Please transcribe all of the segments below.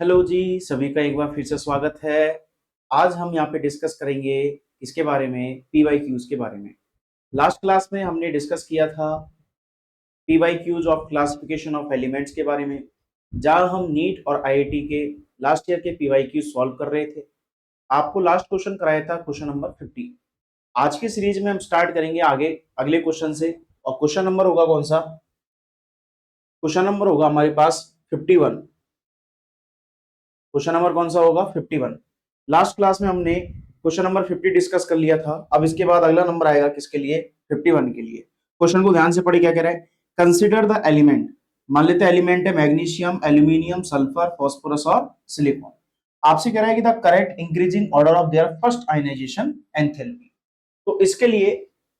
Hello जी, सभी का एक बार फिर से स्वागत है। आज हम यहाँ पे डिस्कस करेंगे इसके बारे में, पीवाईक्यूज के बारे में। लास्ट क्लास में हमने डिस्कस किया था PYQs of classification of elements के बारे में, जहाँ हम नीट और आईआईटी के लास्ट ईयर के पीवाईक्यूज सॉल्व कर रहे थे। आपको लास्ट क्वेश्चन कराया था क्वेश्चन नंबर 50। आज की सीरीज में हम स्टार्ट करेंगे आगे अगले क्वेश्चन से, और क्वेश्चन नंबर होगा कौन सा? क्वेश्चन नंबर होगा हमारे पास 51। क्वेश्चन नंबर कौन सा होगा? 51। लास्ट क्लास में हमने क्वेश्चन नंबर 50 डिस्कस कर लिया था। अब इसके बाद अगला नंबर आएगा किसके लिए? 51 के लिए। क्वेश्चन को ध्यान से पढ़िए, क्या कह रहा है? Consider the element. मान लेते हैं एलिमेंट है मैग्नीशियम, एल्यूमिनियम, सल्फर, फास्फोरस और सिलिकॉन। आपसे कह रहा है कि the correct increasing order of their first ionization enthalpy. तो इसके लिए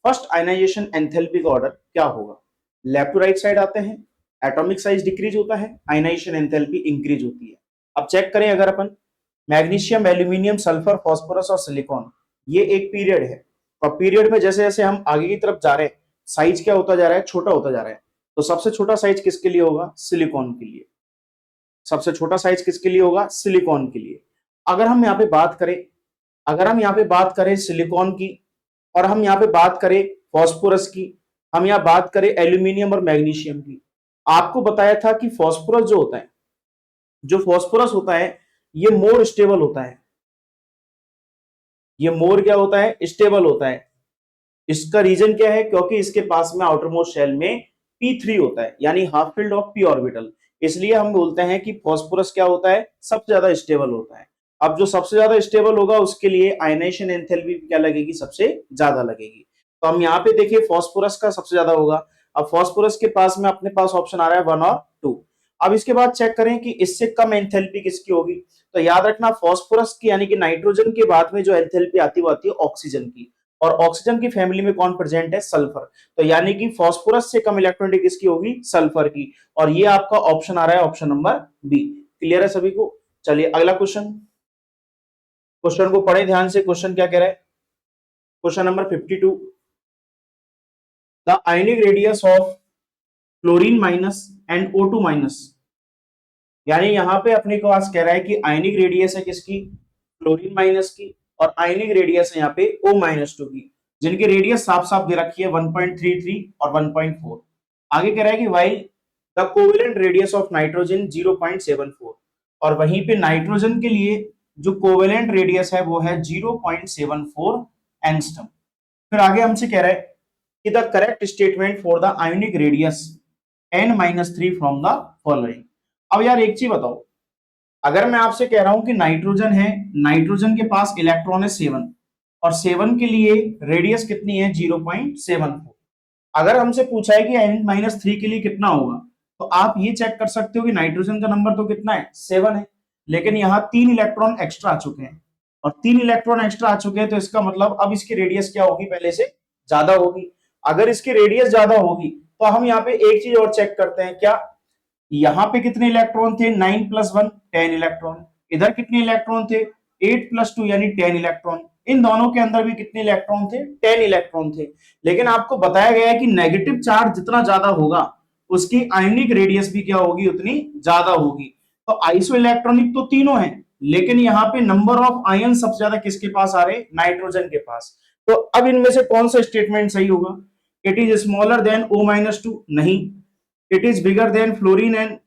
फर्स्ट आयनाइजेशन एंथैल्पी का ऑर्डर क्या होगा? लेफ्ट टू राइट साइड आते हैं, एटॉमिक साइज डिक्रीज होता है, आयनाइजेशन एंथैल्पी इंक्रीज होती है। अब चेक करें, अगर अपन मैग्नीशियम, एल्यूमिनियम, सल्फर, फास्फोरस और सिलिकॉन, ये एक पीरियड है, और पीरियड में जैसे जैसे हम आगे की तरफ जा रहे हैं, साइज क्या होता जा रहा है? छोटा होता जा रहा है। तो सबसे छोटा साइज किसके लिए होगा? सिलिकॉन के लिए। सबसे छोटा साइज किसके लिए होगा? सिलिकॉन के लिए। अगर हम यहाँ पे बात करें अगर हम यहाँ पे बात करें सिलिकॉन की, और हम यहाँ पे बात करें फास्फोरस की, हम यहाँ बात करें एल्यूमिनियम और मैग्नीशियम की, आपको बताया था कि फास्फोरस होता है, ये मोर स्टेबल होता है। ये मोर क्या होता है? स्टेबल होता है। इसका रीजन क्या है? क्योंकि इसके पास में आउटर मोस्ट शेल में p3 होता है, यानी half field of p orbital. इसलिए हम बोलते हैं कि फास्फोरस क्या होता है? सबसे ज्यादा स्टेबल होता है। अब जो सबसे ज्यादा स्टेबल होगा उसके लिए आयनाइजेशन एंथैल्पी क्या लगेगी? सबसे ज्यादा लगेगी। तो हम यहाँ पे देखिए फास्फोरस का सबसे ज्यादा होगा। अब फास्फोरस के पास में अपने पास ऑप्शन आ रहा है 1 और 2। अब इसके बाद चेक करें कि इससे कम एंथैल्पी किसकी होगी। तो याद रखना, फास्फोरस की यानी कि नाइट्रोजन के बाद में जो एंथैल्पी आती है वो आती है ऑक्सीजन की, और ऑक्सीजन की फैमिली में कौन प्रेजेंट है? सल्फर। तो यानी कि फास्फोरस से कम इलेक्ट्रॉनिक किसकी होगी? सल्फर की। और ये आपका ऑप्शन आ रहा है ऑप्शन नंबर बी। क्लियर है सभी को? चलिए अगला क्वेश्चन। क्वेश्चन को पढ़े ध्यान से। क्वेश्चन क्या कह रहा है? Question number 52। The ionic radius of chlorine minus and O2 minus. यानी यहां पे अपने को आज कह रहा है कि आयनिक रेडियस है किसकी? क्लोरीन माइनस की। और आयनिक रेडियस है यहाँ पे O-2 की, जिनकी रेडियस साफ साफ दे रखी है 1.33 और 1.4। आगे कह रहा है कि while the covalent radius of nitrogen 0.74, और वहीं पे नाइट्रोजन के लिए जो कोवेलेंट रेडियस है वो है 0.74 एंगस्ट्रम। फिर आगे हमसे कह रहा है कि the correct statement for the ionic radius n-3 from the following. अब यार एक चीज बताओ, अगर मैं आपसे कह रहा हूं कि नाइट्रोजन है, नाइट्रोजन के पास इलेक्ट्रॉन है 7, और 7 के लिए रेडियस कितनी है? 0.74। अगर हमसे पूछा है कि n-3 के लिए कितना होगा, तो आप ये चेक कर सकते हो कि नाइट्रोजन का नंबर तो कितना है? 7 है, लेकिन यहाँ 3 इलेक्ट्रॉन एक्स्ट्रा आ चुके हैं, और 3 इलेक्ट्रॉन एक्स्ट्रा आ चुके हैं, तो इसका मतलब अब इसकी रेडियस क्या होगी? पहले से ज्यादा होगी। अगर इसकी रेडियस ज्यादा होगी तो हम यहाँ पे एक चीज और चेक करते हैं, क्या यहाँ पे कितने इलेक्ट्रॉन थे? 9 + 1 10 इलेक्ट्रॉन। इधर कितने इलेक्ट्रॉन थे? 8 + 2 यानी 10 इलेक्ट्रॉन। इन दोनों के अंदर भी कितने इलेक्ट्रॉन थे? 10 इलेक्ट्रॉन थे। लेकिन आपको बताया गया है कि नेगेटिव चार्ज जितना ज्यादा होगा उसकी आयनिक रेडियस भी क्या होगी? उतनी ज्यादा होगी। तो आइसो इलेक्ट्रॉनिक तो तीनों है, लेकिन यहाँ पे नंबर ऑफ आयन सबसे ज्यादा किसके पास आ रहे? नाइट्रोजन के पास। तो अब इनमें से कौन सा स्टेटमेंट सही होगा? It is smaller than O-2। नहीं। It is bigger than fluorine and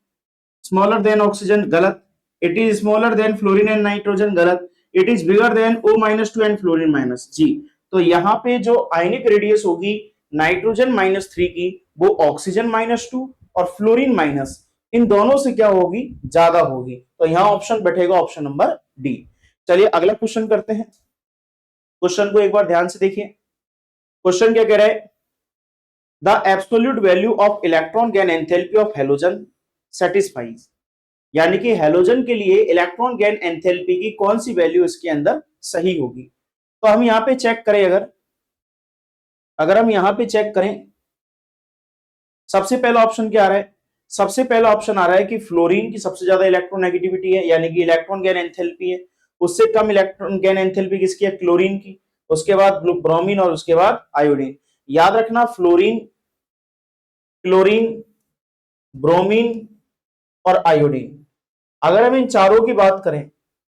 smaller than oxygen. गलत। It is smaller than fluorine and nitrogen. गलत। It is bigger than O-2 and fluorine minus. जी। तो यहाँ पे जो आयनिक रेडियस होगी nitrogen -3 की, वो ऑक्सीजन -2 और फ्लोरीन माइनस, इन दोनों से क्या होगी? ज्यादा होगी। तो यहाँ ऑप्शन बैठेगा ऑप्शन नंबर डी। चलिए अगला क्वेश्चन करते हैं। क्वेश्चन को एक बार ध्यान से देखिए। क्वेश्चन क्या कह रहा है? The absolute value of electron gain enthalpy of halogen satisfies. यानी कि हेलोजन के लिए इलेक्ट्रॉन गेन एंथैल्पी की कौन सी वैल्यू इसके अंदर सही होगी? तो हम यहां पे चेक करें, अगर अगर हम यहां पे चेक करें, सबसे पहला ऑप्शन क्या आ रहा है? सबसे पहला ऑप्शन आ रहा है कि फ्लोरीन की सबसे ज्यादा इलेक्ट्रोनेगेटिविटी है, यानी कि इलेक्ट्रॉन गेन एंथैल्पी है। उससे कम इलेक्ट्रॉन गेन एंथैल्पी किसकी है? क्लोरीन की। उसके बाद ब्रोमीन, और उसके बाद आयोडीन। याद रखना, फ्लोरीन, क्लोरीन, ब्रोमीन और आयोडीन, अगर हम इन चारों की बात करें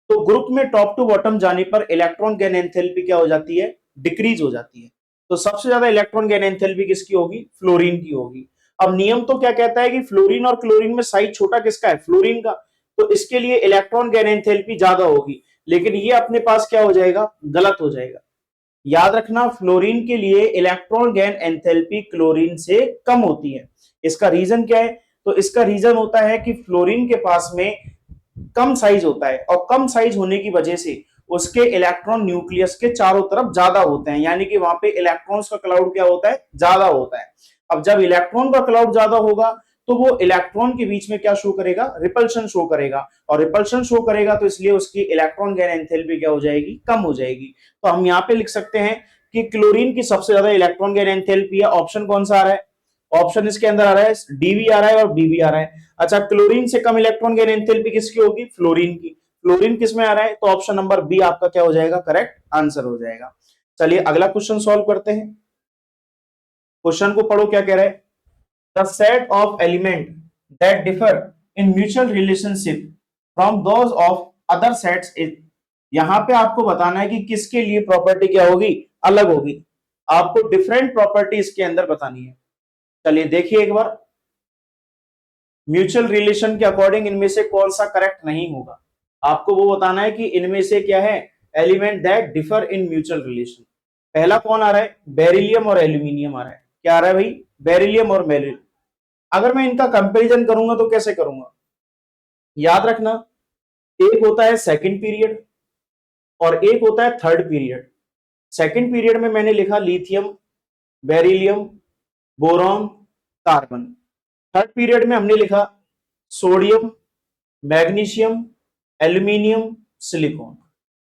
तो ग्रुप में टॉप टू बॉटम जाने पर इलेक्ट्रॉन गेन एंथैल्पी क्या हो जाती है, डिक्रीज हो जाती है। तो सबसे ज्यादा इलेक्ट्रॉन गेन एंथैल्पी किसकी होगी, फ्लोरीन की होगी। अब नियम तो क्या कहता है कि फ्लोरीन और क्लोरीन में साइज छोटा किसका है, फ्लोरीन का, तो इसके लिए इलेक्ट्रॉन गेन एंथैल्पी ज्यादा होगी। लेकिन ये अपने पास क्या हो जाएगा, गलत हो जाएगा। याद रखना फ्लोरीन के लिए इलेक्ट्रॉन गेन एंथैल्पी क्लोरीन से कम होती है। इसका रीजन क्या है, तो इसका रीजन होता है कि फ्लोरीन के पास में कम साइज होता है और कम साइज होने की वजह से उसके इलेक्ट्रॉन न्यूक्लियस के चारों तरफ ज्यादा होते हैं, यानी कि वहां पे इलेक्ट्रॉन्स का क्लाउड क्या होता है, ज्यादा होता है। अब जब इलेक्ट्रॉन का क्लाउड ज्यादा होगा तो वो इलेक्ट्रॉन के बीच में क्या शो करेगा, रिपल्शन शो करेगा, और रिपल्शन शो करेगा तो इसलिए उसकी इलेक्ट्रॉन गेन एंथैल्पी क्या हो जाएगी, कम हो जाएगी। तो हम यहाँ पे लिख सकते हैं कि क्लोरीन की सबसे ज्यादा इलेक्ट्रॉन गेन एंथैल्पी है। ऑप्शन कौन सा आ रहा है, ऑप्शन इसके अंदर आ रहा है डी भी आ रहा है और बी भी आ रहा है। अच्छा, क्लोरीन से कम इलेक्ट्रॉन गेन एंथैल्पी किसकी होगी, फ्लोरीन की। फ्लोरीन किस में आ रहा है, तो ऑप्शन नंबर बी आपका क्या हो जाएगा, करेक्ट आंसर हो जाएगा। चलिए अगला क्वेश्चन सॉल्व करते हैं। क्वेश्चन को पढ़ो, क्या कह रहा है, the set of element that differ in mutual relationship from those of other sets is. यहां पे आपको बताना है कि किसके लिए प्रॉपर्टी क्या होगी, अलग होगी। आपको डिफरेंट प्रॉपर्टी इसके अंदर बतानी है। चलिए देखिए एक बार, म्यूचुअल रिलेशन के अकॉर्डिंग इनमें से कौन सा करेक्ट नहीं होगा, आपको वो बताना है कि इनमें से क्या है, element that differ in mutual relation. पहला कौन आ रहा है, बेरिलियम और एल्यूमिनियम आ रहा है। क्या आ रहा है भाई, बेरिलियम और मेरिल। अगर मैं इनका कंपैरिजन करूंगा तो कैसे करूंगा, याद रखना एक होता है सेकंड पीरियड और एक होता है थर्ड पीरियड। सेकंड पीरियड में मैंने लिखा lithium, beryllium, boron, carbon. Third period में हमने लिखा सोडियम, मैग्नीशियम, एल्यूमिनियम, सिलिकॉन।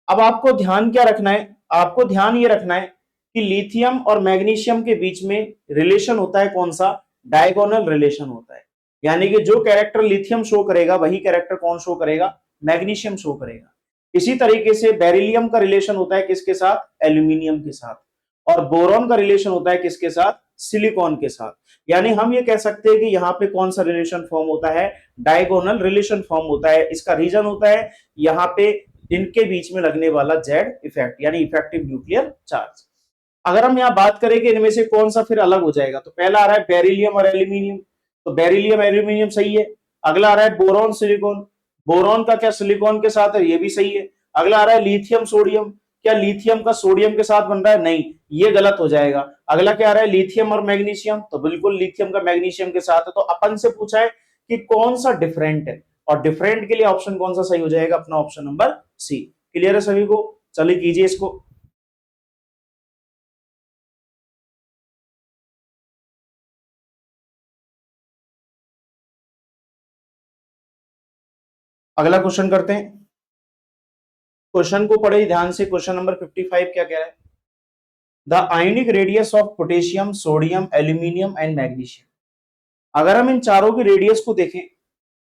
अब आपको ध्यान क्या रखना है, आपको ध्यान ये रखना है कि लिथियम और मैग्नीशियम के बीच में रिलेशन होता है कौन सा, डायगोनल रिलेशन होता है। यानी कि जो कैरेक्टर लिथियम शो करेगा वही कैरेक्टर कौन शो करेगा, मैग्नीशियम शो करेगा। इसी तरीके से बेरिलियम का रिलेशन होता है किसके साथ, एल्यूमिनियम के साथ, और बोरॉन का रिलेशन होता है किसके साथ, सिलिकॉन के साथ। यानी हम ये कह सकते हैं कि यहाँ पे कौन सा रिलेशन फॉर्म होता है, डायगोनल रिलेशन फॉर्म होता है। इसका रीजन होता है यहाँ पे इनके बीच में लगने वाला जेड इफेक्ट, यानी इफेक्टिव न्यूक्लियर चार्ज। अगर हम यहाँ बात करें कि इनमें से कौन सा फिर अलग हो जाएगा, तो पहला आ रहा है बेरिलियम और एल्यूमिनियम, तो बेरिलियम एल्यूमिनियम सही है। अगला आ रहा है बोरॉन सिलिकॉन, बोरॉन का क्या सिलिकॉन के साथ है, ये भी सही है। अगला आ रहा है लिथियम सोडियम, क्या लिथियम का सोडियम के साथ बन रहा है, नहीं, ये गलत हो जाएगा। अगला क्या आ रहा है, लिथियम और मैग्नीशियम, तो बिल्कुल लिथियम का मैग्नीशियम के साथ है। तो अपन से पूछा है कि कौन सा डिफरेंट है, और डिफरेंट के लिए ऑप्शन कौन सा सही हो जाएगा, अपना ऑप्शन नंबर सी। क्लियर है सभी को, चलिए कीजिए इसको। अगला क्वेश्चन करते हैं। क्वेश्चन को पढ़े ध्यान से, क्वेश्चन नंबर 55 क्या कह रहा है, the ionic radius of potassium, sodium, aluminium and magnesium. अगर हम इन चारों की रेडियस को देखें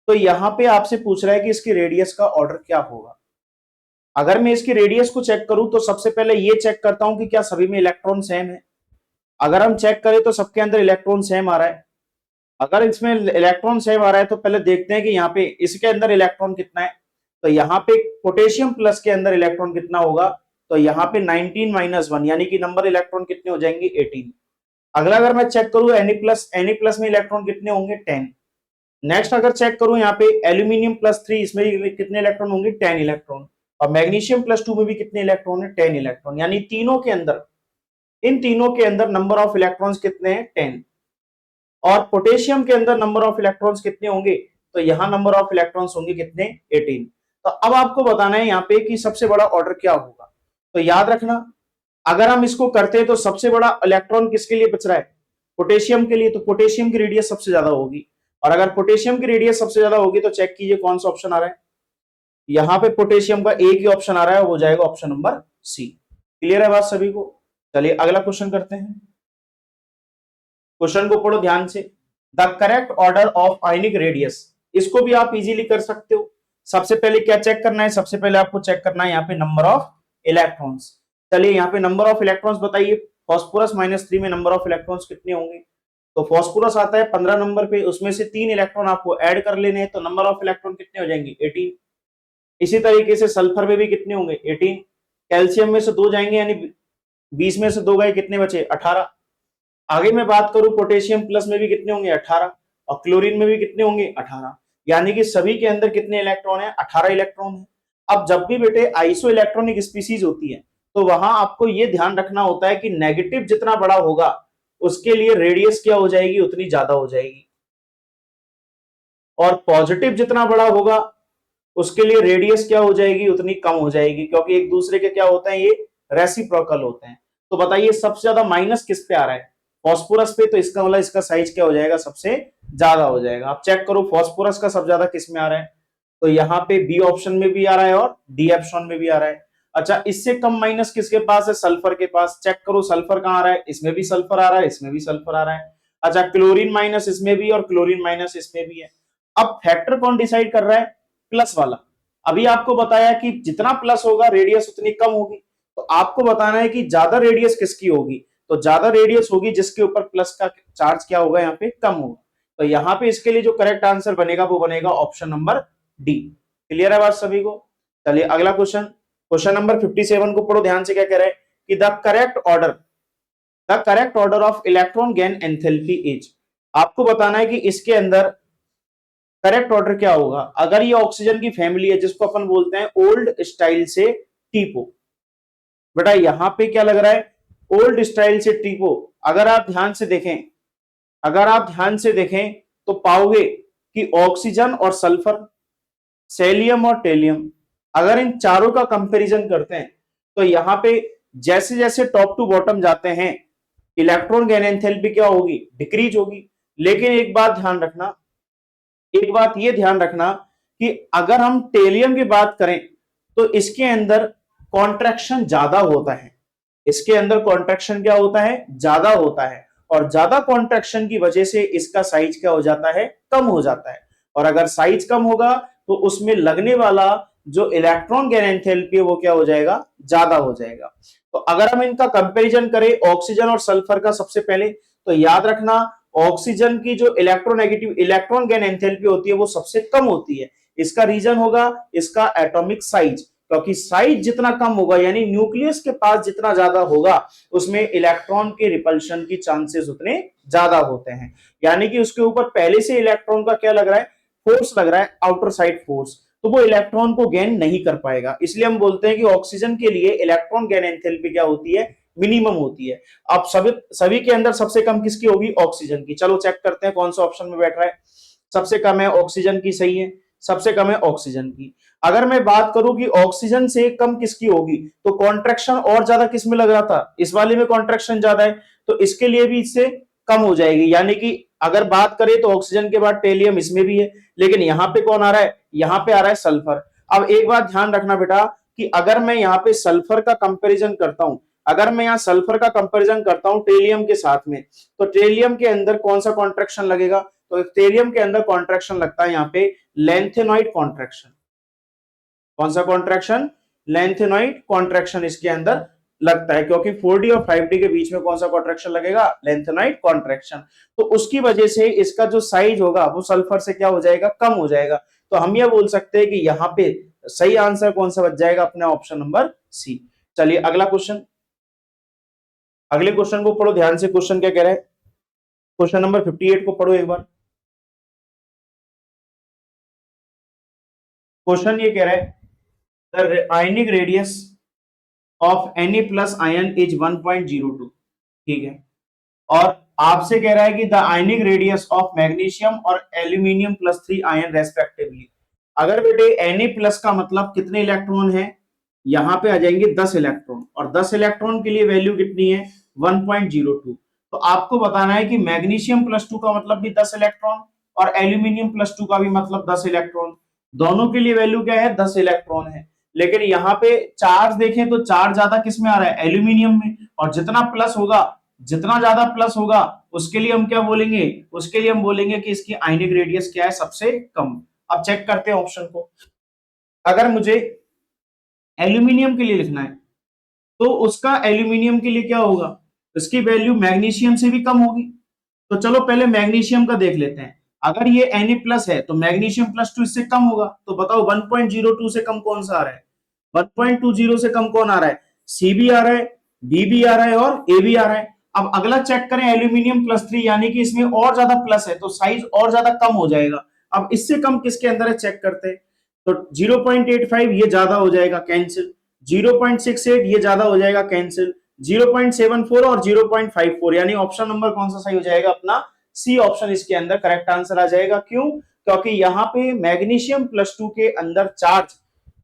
तो यहां पे आपसे पूछ रहा है कि इसकी रेडियस का ऑर्डर क्या होगा। अगर मैं इसकी रेडियस को चेक करूं तो सबसे पहले ये चेक करता हूं कि क्या सभी में इलेक्ट्रॉन सेम है। अगर हम चेक करें तो सबके अंदर इलेक्ट्रॉन सेम आ रहा है। अगर इसमें इलेक्ट्रॉन सेम आ रहा है तो पहले देखते हैं कि यहाँ पे इसके अंदर इलेक्ट्रॉन कितना है। तो यहाँ पे पोटेशियम प्लस के अंदर इलेक्ट्रॉन कितना होगा, तो यहाँ पे 19 माइनस 1, यानी कि नंबर इलेक्ट्रॉन कितने हो जाएंगे, 18। अगला अगर मैं चेक करूं एनी प्लस में इलेक्ट्रॉन कितने होंगे, 10। नेक्स्ट अगर चेक करूं यहाँ पे एल्यूमिनियम प्लस 3, इसमें कितने इलेक्ट्रॉन होंगे, 10 इलेक्ट्रॉन। और मैग्नीशियम प्लस 2 में भी कितने इलेक्ट्रॉन है, 10 इलेक्ट्रॉन। यानी तीनों के अंदर, इन तीनों के अंदर नंबर ऑफ इलेक्ट्रॉन्स कितने हैं, 10। और पोटेशियम के अंदर नंबर ऑफ इलेक्ट्रॉन्स कितने होंगे, तो यहां नंबर ऑफ इलेक्ट्रॉन्स होंगे कितने, 18। तो अब आपको बताना है यहाँ पे कि सबसे बड़ा ऑर्डर क्या होगा। तो याद रखना अगर हम इसको करते हैं तो सबसे बड़ा इलेक्ट्रॉन किसके लिए बच रहा है, पोटेशियम के लिए। तो पोटेशियम की रेडियस सबसे ज्यादा होगी, और अगर पोटेशियम की रेडियस सबसे ज्यादा होगी तो चेक कीजिए कौन सा ऑप्शन आ रहा है। यहाँ पे पोटेशियम का एक ही ऑप्शन आ रहा है, वो जाएगा ऑप्शन नंबर सी। क्लियर है बात सभी को, चलिए अगला क्वेश्चन करते हैं। क्वेश्चन को पढ़ो ध्यान से, the correct order of ionic radius. इसको भी आप इजीली कर सकते हो। सबसे पहले क्या चेक करना है, सबसे पहले आपको चेक करना है यहाँ पे नंबर ऑफ इलेक्ट्रॉन्स। चलिए यहाँ पे नंबर ऑफ इलेक्ट्रॉन्स बताइए, फॉस्फोरस -3 में नंबर ऑफ इलेक्ट्रॉन्स कितने होंगे, तो फास्फोरस आता है 15 नंबर पे, उसमें से 3 इलेक्ट्रॉन आपको ऐड कर लेने हैं, तो नंबर ऑफ इलेक्ट्रॉन कितने हो जाएंगे 18। इसी तरीके से सल्फर में भी कितने होंगे 18। कैल्शियम में से 2 जाएंगे, यानी 20 में से 2 गए, कितने बचे 18। आगे मैं बात करूं पोटेशियम प्लस में भी कितने होंगे 18, और क्लोरीन में भी कितने होंगे 18, यानी कि सभी के अंदर कितने इलेक्ट्रॉन है 18 इलेक्ट्रॉन है। अब जब भी बेटे आइसो इलेक्ट्रॉनिक स्पीसीज होती है, तो वहां आपको यह ध्यान रखना होता है कि नेगेटिव जितना बड़ा होगा उसके लिए रेडियस क्या हो जाएगी, उतनी ज्यादा हो जाएगी, और पॉजिटिव जितना बड़ा होगा उसके लिए रेडियस क्या हो जाएगी, उतनी कम हो जाएगी, क्योंकि एक दूसरे के क्या होते हैं, ये रेसिप्रोकल होते हैं। तो बताइए सबसे ज्यादा माइनस किस पे आ रहा है, फास्फोरस पे, तो इसका मतलब इसका साइज क्या हो जाएगा, सबसे ज्यादा हो जाएगा। आप चेक करो फास्फोरस का सबसे ज्यादा किस में आ रहा है, तो यहाँ पे बी ऑप्शन में भी आ रहा है और डी ऑप्शन में भी आ रहा है। अच्छा, इससे कम माइनस किसके पास है, सल्फर के पास। चेक करो सल्फर कहां आ रहा है, इसमें भी सल्फर आ रहा है, इसमें भी सल्फर आ रहा है। अच्छा, क्लोरीन माइनस इसमें भी और क्लोरीन माइनस इसमें भी है। अब फैक्टर कौन डिसाइड कर रहा है, प्लस वाला। अभी आपको बताया कि जितना प्लस होगा रेडियस उतनी कम होगी, तो आपको बताना है कि ज्यादा रेडियस किसकी होगी, तो ज्यादा रेडियस होगी जिसके ऊपर प्लस का चार्ज क्या होगा, यहाँ पे कम होगा। तो यहाँ पे इसके लिए जो करेक्ट आंसर बनेगा वो बनेगा ऑप्शन नंबर डी। क्लियर है बात सभी को। चलिए अगला क्वेश्चन, क्वेश्चन नंबर 57 को पढ़ो ध्यान से, क्या कह रहा है कि the correct order of electron gain enthalpy is. आपको बताना है कि इसके अंदर करेक्ट ऑर्डर क्या होगा। अगर ये ऑक्सीजन की फैमिली है जिसको अपन बोलते हैं ओल्ड स्टाइल से टीपो, बेटा यहां पे क्या लग रहा है, ओल्ड स्टाइल से टीपो। अगर आप ध्यान से देखें, अगर आप ध्यान से देखें तो पाओगे कि ऑक्सीजन और सल्फर, सेलियम और टेलियम, अगर इन चारों का कंपैरिजन करते हैं तो यहां पे जैसे जैसे टॉप टू बॉटम जाते हैं इलेक्ट्रॉन गेन एंथैल्पी क्या होगी, डिक्रीज होगी। लेकिन एक बात ध्यान रखना, एक बात ये ध्यान रखना कि अगर हम टेलियम की बात करें तो इसके अंदर कॉन्ट्रैक्शन ज्यादा होता है, इसके अंदर कॉन्ट्रैक्शन क्या होता है, ज्यादा होता है, और ज्यादा कॉन्ट्रैक्शन की वजह से इसका साइज क्या हो जाता है, कम हो जाता है। और अगर साइज कम होगा तो उसमें लगने वाला जो इलेक्ट्रॉन गेन एंथैल्पी है वो क्या हो जाएगा, ज्यादा हो जाएगा। तो अगर हम इनका कंपैरिजन करें ऑक्सीजन और सल्फर का, सबसे पहले तो याद रखना ऑक्सीजन की जो इलेक्ट्रोनेगेटिव इलेक्ट्रॉन गेन एंथैल्पी होती है वो सबसे कम होती है। इसका रीजन होगा इसका एटॉमिक साइज, क्योंकि साइज जितना कम होगा यानी न्यूक्लियस के पास जितना ज्यादा होगा उसमें इलेक्ट्रॉन के रिपल्शन की चांसेस उतने ज्यादा होते हैं। यानी कि उसके ऊपर पहले से इलेक्ट्रॉन का क्या लग रहा है, फोर्स लग रहा है, आउटर साइड फोर्स, तो वो इलेक्ट्रॉन को गेन नहीं कर पाएगा। इसलिए हम बोलते हैं कि ऑक्सीजन के लिए इलेक्ट्रॉन गेन एंथैल्पी क्या होती है, मिनिमम होती है। अब सभी सभी के अंदर सबसे कम किसकी होगी, ऑक्सीजन की। चलो चेक करते हैं कौन सा ऑप्शन में बैठ रहा है। सबसे कम है ऑक्सीजन की, सही है, सबसे कम है ऑक्सीजन की। अगर मैं बात करूं कि ऑक्सीजन से कम किसकी होगी, तो कॉन्ट्रैक्शन और ज्यादा किसमें लग रहा था, इस वाले में कॉन्ट्रैक्शन ज्यादा है, तो इसके लिए भी इससे कम हो जाएगी। यानी कि अगर बात करें तो ऑक्सीजन के बाद टेलियम इसमें भी है, लेकिन यहां पे कौन आ रहा है, यहां पे आ रहा है सल्फर। अब एक बात ध्यान रखना बेटा कि अगर मैं यहाँ पे सल्फर का कंपैरिजन करता हूं, अगर मैं यहाँ सल्फर का कंपैरिजन करता हूं टेलियम के साथ में, तो टेलियम के अंदर कौन सा कॉन्ट्रैक्शन लगेगा, तो टेलियम के अंदर कॉन्ट्रैक्शन लगता है यहाँ पे लेंथेनॉइड कॉन्ट्रैक्शन। कौन सा कॉन्ट्रैक्शन, लेंथेनॉइड कॉन्ट्रैक्शन इसके अंदर लगता है, क्योंकि 4d और 5d के बीच में कौन सा कॉन्ट्रैक्शन लगेगा, लेंथेनॉइड कॉन्ट्रैक्शन। तो उसकी वजह से इसका जो साइज होगा वो सल्फर से क्या हो जाएगा, कम हो जाएगा। तो हम ये बोल सकते हैं कि यहाँ पे सही आंसर कौन सा बच जाएगा, अपना ऑप्शन नंबर सी। चलिए अगला क्वेश्चन, अगले क्वेश्चन को पढ़ो ध्यान से। क्वेश्चन क्या कह रहा है, क्वेश्चन नंबर 58 को पढ़ो एक बार। क्वेश्चन ये कह रहा है the ionic radius of Na plus ion is 1.02, ठीक है। और आपसे कह रहा है कि the ionic radius of magnesium और एल्यूमिनियम प्लस 3 आयन रेस्पेक्टिवली। अगर बेटे Na प्लस का मतलब कितने इलेक्ट्रॉन है, यहां पे आ जाएंगे 10 इलेक्ट्रॉन, और 10 इलेक्ट्रॉन के लिए वैल्यू कितनी है 1.02। तो आपको बताना है कि मैग्नीशियम प्लस 2 का मतलब भी 10 इलेक्ट्रॉन और एल्यूमिनियम प्लस 2 का भी मतलब 10 इलेक्ट्रॉन, दोनों के लिए वैल्यू क्या है 10 इलेक्ट्रॉन है। लेकिन यहाँ पे चार्ज देखें तो चार्ज ज्यादा किस में आ रहा है, एल्यूमिनियम में, और जितना प्लस होगा, जितना ज्यादा प्लस होगा उसके लिए हम क्या बोलेंगे, उसके लिए हम बोलेंगे कि इसकी आयनिक रेडियस क्या है, सबसे कम। अब चेक करते हैं ऑप्शन को। अगर मुझे एल्यूमिनियम के लिए लिखना है तो उसका एल्यूमिनियम के लिए क्या होगा, इसकी वैल्यू मैग्नीशियम से भी कम होगी। तो चलो पहले मैग्नीशियम का देख लेते हैं। अगर ये Na प्लस है तो मैग्नीशियम प्लस 2 इससे कम होगा, तो बताओ 1.02 से कम कौन सा आ रहा है? 1.20 से कम कौन आ रहा है? सी भी आ रहा है, बी भी आ रहा है और ए भी आ रहा है। अब अगला चेक करें एल्यूमिनियम प्लस 3, यानी कि इसमें और ज्यादा प्लस है तो साइज और ज्यादा कम हो जाएगा। अब इससे कम किसके अंदर है चेक करते हैं। तो 0.85 ये ज्यादा हो जाएगा, कैंसिल। 0.68 ये ज्यादा हो जाएगा, कैंसिल। 0.74 और 0.54, यानी ऑप्शन नंबर कौन सा सही हो जाएगा अपना? सी ऑप्शन इसके अंदर करेक्ट आंसर आ जाएगा। क्यों? क्योंकि यहाँ पे मैग्नीशियम प्लस 2 के अंदर चार्ज,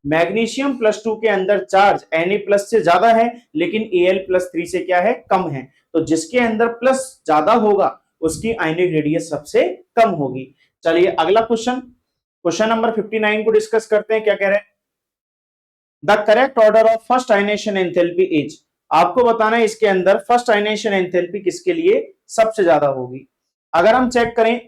मैग्नीशियम प्लस 2 के अंदर चार्ज Na प्लस से ज्यादा है, लेकिन Al प्लस 3 से क्या है? कम है। तो जिसके अंदर प्लस ज्यादा होगा उसकी आयनिक रेडियस सबसे कम होगी। चलिए अगला क्वेश्चन, क्वेश्चन नंबर 59 को डिस्कस करते हैं। क्या कह रहे हैं? The correct order of first ionization enthalpy is, आपको बताना है इसके अंदर फर्स्ट आयनेशन एंथैल्पी किसके लिए सबसे ज्यादा होगी। अगर हम चेक करें,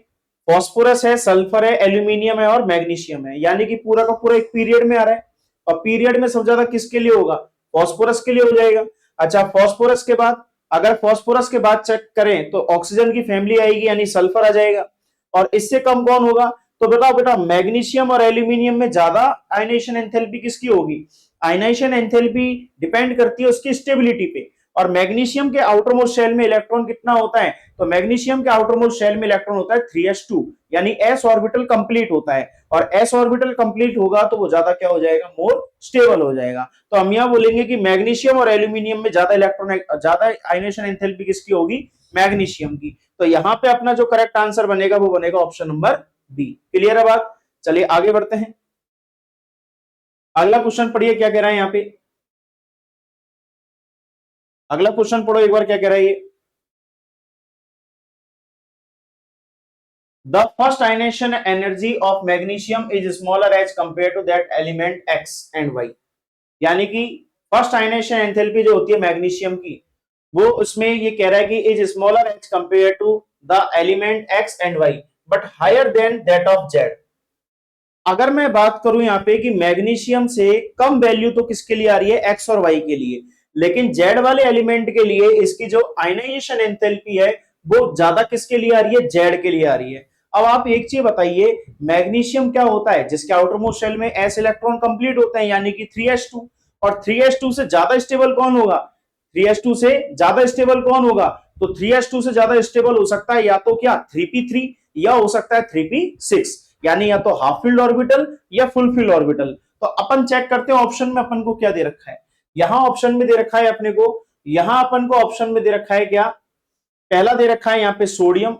फॉस्फोरस है, सल्फर है, एल्यूमिनियम है और मैग्नीशियम है, यानी कि पूरा का पूरा एक पीरियड में आ रहा है। और पीरियड में सबसे ज्यादा किसके लिए होगा? फॉस्फोरस के लिए हो जाएगा। अच्छा, फॉस्फोरस के बाद, अगर फॉस्फोरस के बाद चेक करें तो ऑक्सीजन की फैमिली आएगी, यानी सल्फर आ जाएगा। और इससे कम कौन होगा? तो बताओ बेटा, मैग्नीशियम और एल्यूमिनियम में ज्यादा आयनेशन एंथैल्पी किसकी होगी? आयनाइजेशन एंथैल्पी डिपेंड करती है उसकी स्टेबिलिटी पे। और मैग्नीशियम के आउटर मोस्ट शेल में इलेक्ट्रॉन कितना होता है? तो मैग्नीशियम के आउटर मोस्ट शेल में इलेक्ट्रॉन होता है 3s2, यानी s ऑर्बिटल कंप्लीट होता है। और s ऑर्बिटल कंप्लीट होगा तो वो ज्यादा क्या हो जाएगा? मोर स्टेबल हो जाएगा। तो हम यहां बोलेंगे कि मैग्नीशियम और एल्यूमिनियम में ज्यादा इलेक्ट्रॉन, ज्यादा आयनेशन एंथैल्पी किसकी होगी? मैग्नीशियम की। तो यहां पे अपना जो करेक्ट आंसर बनेगा वो बनेगा ऑप्शन नंबर बी। क्लियर है बात? चलिए आगे बढ़ते हैं। अगला क्वेश्चन पढ़िए क्या कह रहा है यहां पे। अगला क्वेश्चन पढ़ो एक बार, क्या कह रहा है ये। The first ionization energy of magnesium is smaller as compare to that element X and Y, यानी कि फर्स्ट आयनेशन एंथैल्पी जो होती है मैग्नीशियम की, वो उसमें ये कह रहा है कि is smaller as compare to the element X and Y but higher than that of Z. अगर मैं बात करूं यहां पे कि मैग्नीशियम से कम वैल्यू तो किसके लिए आ रही है? एक्स और वाई के लिए, लेकिन जेड वाले एलिमेंट के लिए इसकी जो आयनाइजेशन एंथैल्पी है वो ज्यादा किसके लिए आ रही है? जेड के लिए आ रही है। अब आप एक चीज बताइए, मैग्नीशियम क्या होता है जिसके आउटर मोस्ट शेल में s इलेक्ट्रॉन कंप्लीट होते हैं, यानी कि 3s2। और 3s2 से ज्यादा स्टेबल कौन होगा? 3s2 से ज्यादा स्टेबल कौन होगा? तो 3s2 से ज्यादा स्टेबल हो सकता है या तो क्या 3p3, या हो सकता है 3p6, यानी या तो हाफ फील्ड ऑर्बिटल या फुल फील्ड ऑर्बिटल। तो अपन चेक करते हैं ऑप्शन में अपन को क्या दे रखा है। यहां ऑप्शन में दे रखा है अपने को, यहां अपन को ऑप्शन में दे रखा है क्या? पहला दे रखा है यहां पे सोडियम,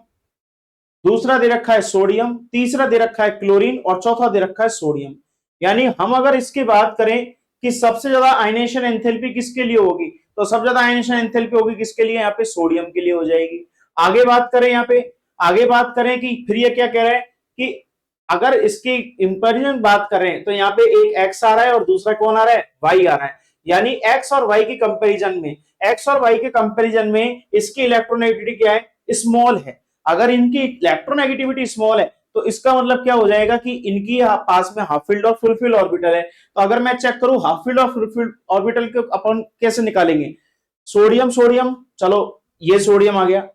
दूसरा दे रखा है सोडियम, तीसरा दे रखा है क्लोरीन और चौथा दे रखा है सोडियम। यानी हम अगर इसकी बात करें कि सबसे ज्यादा आयनेशन एंथैल्पी किसके लिए होगी, तो सबसे ज्यादा आयनेशन एंथैल्पी होगी किसके लिए? यहाँ पे सोडियम के लिए हो जाएगी। आगे बात करें यहाँ पे, आगे बात करें कि फिर ये क्या कह रहा है कि अगर इसकी इंपैरिजन बात करें तो यहाँ पे एक एक्स आ रहा है और दूसरा कौन आ रहा है? वाई आ रहा है। यानी एक्स और वाई की कंपेरिजन में, एक्स और वाई के कंपेरिजन में इसकी इलेक्ट्रोनेगेटिविटी क्या है? स्मॉल है। अगर इनकी इलेक्ट्रोनेगेटिविटी स्मॉल है तो इसका मतलब क्या हो जाएगा कि इनकी पास में हाफ फील्ड और फुल फील्ड ऑर्बिटल है। तो अगर मैं चेक करूं हाफ फील्ड और फुल फील्ड ऑर्बिटल को अपन कैसे निकालेंगे? सोडियम सोडियम, चलो ये सोडियम आ गया।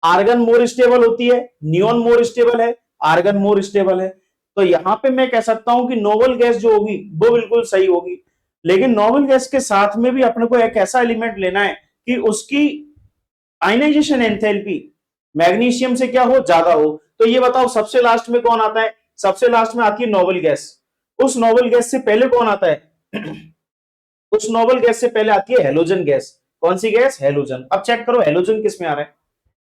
आर्गन मोर स्टेबल होती है, नियोन मोर स्टेबल है, आर्गन मोर स्टेबल है। तो यहां पे मैं कह सकता हूं कि नोबल गैस जो होगी वो बिल्कुल सही होगी। लेकिन नोबल गैस के साथ में भी अपने को एक ऐसा एलिमेंट लेना है कि उसकी आयनाइजेशन एंथैल्पी मैग्नीशियम से क्या हो? ज्यादा हो। तो ये बताओ सबसे लास्ट में कौन आता है? सबसे लास्ट में आती है नोबल गैस। उस नोबल गैस से पहले कौन आता है? उस नोबल गैस से पहले आती है हेलोजन गैस। कौन सी गैस? हेलोजन। अब चेक करो हेलोजन किस में आ रहा है।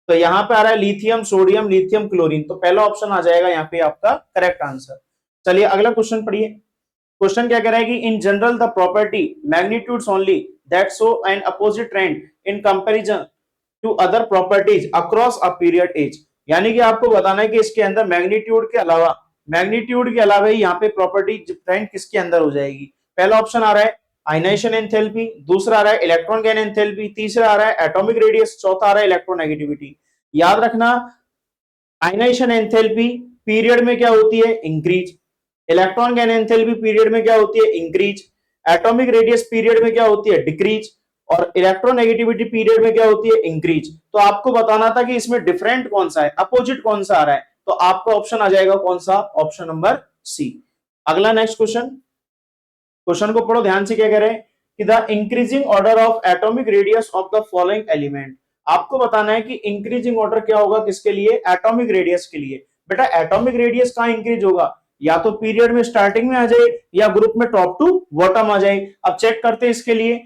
तो यहां पे आ रहा है लिथियम सोडियम लिथियम क्लोरीन, तो पहला ऑप्शन आ जाएगा यहाँ पे आपका करेक्ट आंसर। चलिए अगला क्वेश्चन पढ़िए। क्वेश्चन क्या कह रहा है कि in general the property magnitudes only that show an opposite trend in comparison to other properties across a period as, यानी कि आपको बताना है कि इसके अंदर मैग्नीट्यूड के अलावा ही यहाँ पे प्रॉपर्टी ट्रेंड किसके अंदर हो जाएगी। पहला ऑप्शन आ रहा है आयनाइजेशन एंथैल्पी, दूसरा आ रहा है इलेक्ट्रॉन गेन एंथैल्पी, तीसरा आ रहा है एटॉमिक रेडियस, चौथा आ रहा है इलेक्ट्रोनेगेटिविटी। याद रखना, आयनाइजेशन एंथैल्पी पीरियड में क्या होती है? Increase. Electron gain enthalpy period में क्या होती है? इंक्रीज। एटॉमिक रेडियस पीरियड में क्या होती है? डिक्रीज। और इलेक्ट्रोनेगेटिविटी पीरियड में क्या होती है, इंक्रीज। तो आपको बताना था कि इसमें डिफरेंट कौन सा है, अपोजिट कौन सा आ रहा है, तो आपका ऑप्शन आ जाएगा कौन सा, ऑप्शन नंबर सी। अगला नेक्स्ट क्वेश्चन, क्वेश्चन को पढ़ो ध्यान से, क्या कह रहे हैं कि the increasing order of atomic radius of the following element. आपको बताना है कि इंक्रीजिंग ऑर्डर क्या होगा, किसके लिए, एटॉमिक रेडियस के लिए। बेटा एटॉमिक रेडियस कहां इंक्रीज होगा, या तो पीरियड में स्टार्टिंग में आ जाए या ग्रुप में टॉप टू बॉटम आ जाए। अब चेक करते हैं इसके लिए